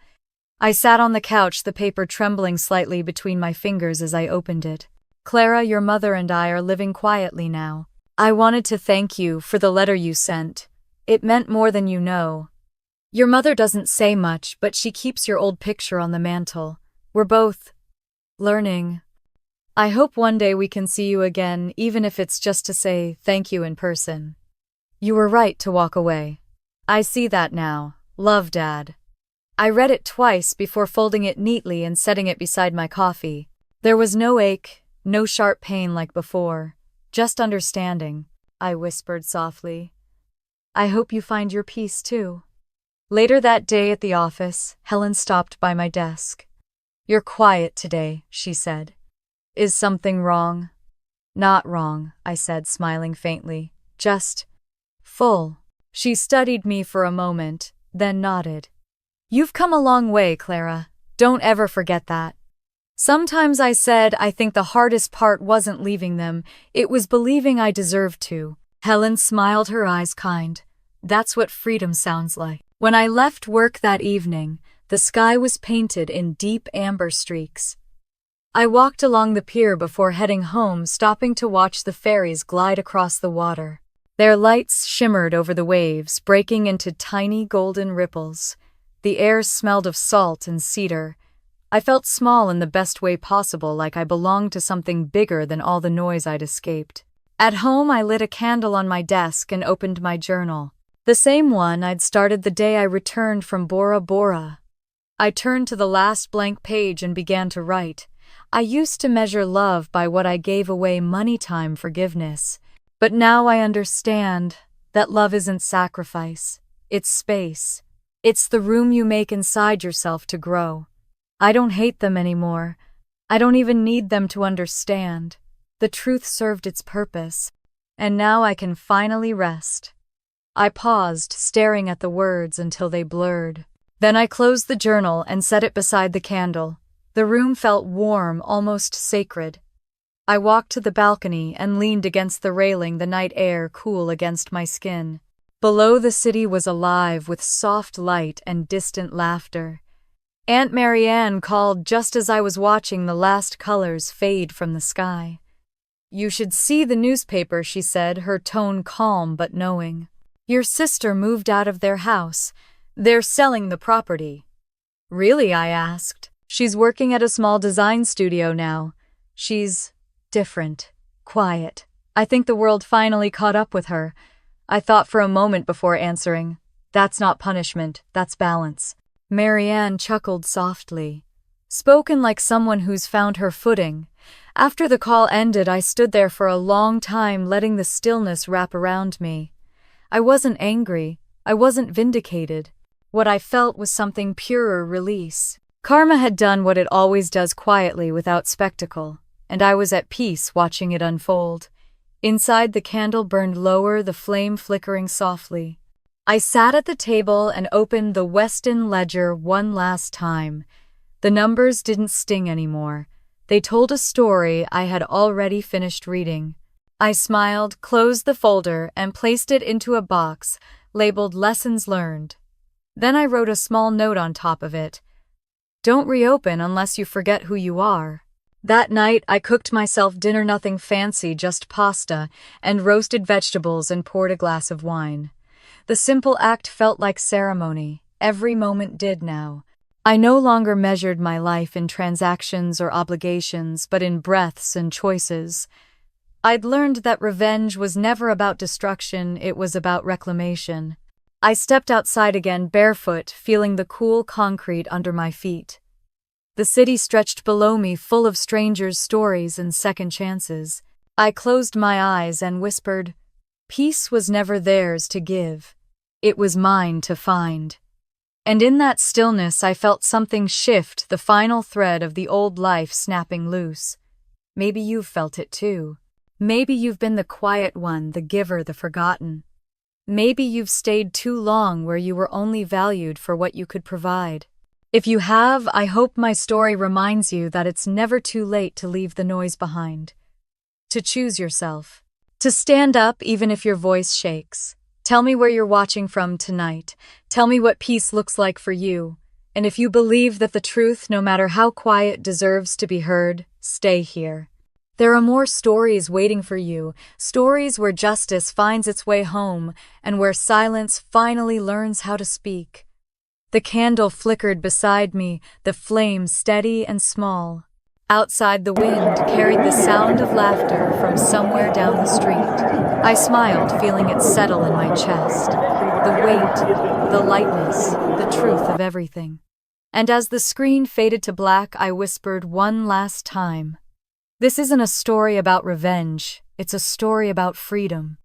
I sat on the couch, the paper trembling slightly between my fingers as I opened it. "Clara, your mother and I are living quietly now. I wanted to thank you for the letter you sent. It meant more than you know. Your mother doesn't say much, but she keeps your old picture on the mantel. We're both learning. I hope one day we can see you again, even if it's just to say thank you in person. You were right to walk away. I see that now. Love, Dad." I read it twice before folding it neatly and setting it beside my coffee. There was no ache, no sharp pain like before, just understanding. I whispered softly. "I hope you find your peace too." Later that day at the office, Helen stopped by my desk. "You're quiet today," she said. "Is something wrong?" "Not wrong," I said, smiling faintly. "Just full." She studied me for a moment, then nodded. "You've come a long way, Clara. Don't ever forget that." Sometimes, I said, I think the hardest part wasn't leaving them, it was believing I deserved to. Helen smiled, her eyes kind. That's what freedom sounds like. When I left work that evening, the sky was painted in deep amber streaks. I walked along the pier before heading home, stopping to watch the ferries glide across the water. Their lights shimmered over the waves, breaking into tiny golden ripples. The air smelled of salt and cedar. I felt small in the best way possible, like I belonged to something bigger than all the noise I'd escaped. At home, I lit a candle on my desk and opened my journal. The same one I'd started the day I returned from Bora. I turned to the last blank page and began to write. I used to measure love by what I gave away: money, time, forgiveness. But now I understand that love isn't sacrifice, it's space. It's the room you make inside yourself to grow. I don't hate them anymore. I don't even need them to understand. The truth served its purpose, and now I can finally rest. I paused, staring at the words until they blurred. Then I closed the journal and set it beside the candle. The room felt warm, almost sacred. I walked to the balcony and leaned against the railing, the night air cool against my skin. Below, the city was alive with soft light and distant laughter. Aunt Marianne called just as I was watching the last colors fade from the sky. "You should see the newspaper," she said, her tone calm but knowing. "Your sister moved out of their house. They're selling the property." "Really?" I asked. "She's working at a small design studio now. She's different, quiet. I think the world finally caught up with her." I thought for a moment before answering. "That's not punishment, that's balance." Marianne chuckled softly, spoken like someone who's found her footing. After the call ended, I stood there for a long time, letting the stillness wrap around me. I wasn't angry. I wasn't vindicated. What I felt was something purer, release. Karma had done what it always does, quietly, without spectacle, and I was at peace watching it unfold. Inside, the candle burned lower, the flame flickering softly. I sat at the table and opened the Weston Ledger one last time. The numbers didn't sting anymore. They told a story I had already finished reading. I smiled, closed the folder, and placed it into a box labeled Lessons Learned. Then I wrote a small note on top of it. "Don't reopen unless you forget who you are." That night, I cooked myself dinner, nothing fancy, just pasta and roasted vegetables, and poured a glass of wine. The simple act felt like ceremony. Every moment did now. I no longer measured my life in transactions or obligations, but in breaths and choices. I'd learned that revenge was never about destruction, it was about reclamation. I stepped outside again, barefoot, feeling the cool concrete under my feet. The city stretched below me, full of strangers' stories and second chances. I closed my eyes and whispered, "Peace was never theirs to give. It was mine to find." And in that stillness, I felt something shift, the final thread of the old life snapping loose. Maybe you've felt it too. Maybe you've been the quiet one, the giver, the forgotten. Maybe you've stayed too long where you were only valued for what you could provide. If you have, I hope my story reminds you that it's never too late to leave the noise behind. To choose yourself. To stand up even if your voice shakes. Tell me where you're watching from tonight. Tell me what peace looks like for you. And if you believe that the truth, no matter how quiet, deserves to be heard, stay here. There are more stories waiting for you, stories where justice finds its way home and where silence finally learns how to speak. The candle flickered beside me, the flame steady and small. Outside, the wind carried the sound of laughter from somewhere down the street. I smiled, feeling it settle in my chest. The weight, the lightness, the truth of everything. And as the screen faded to black, I whispered one last time. This isn't a story about revenge, it's a story about freedom.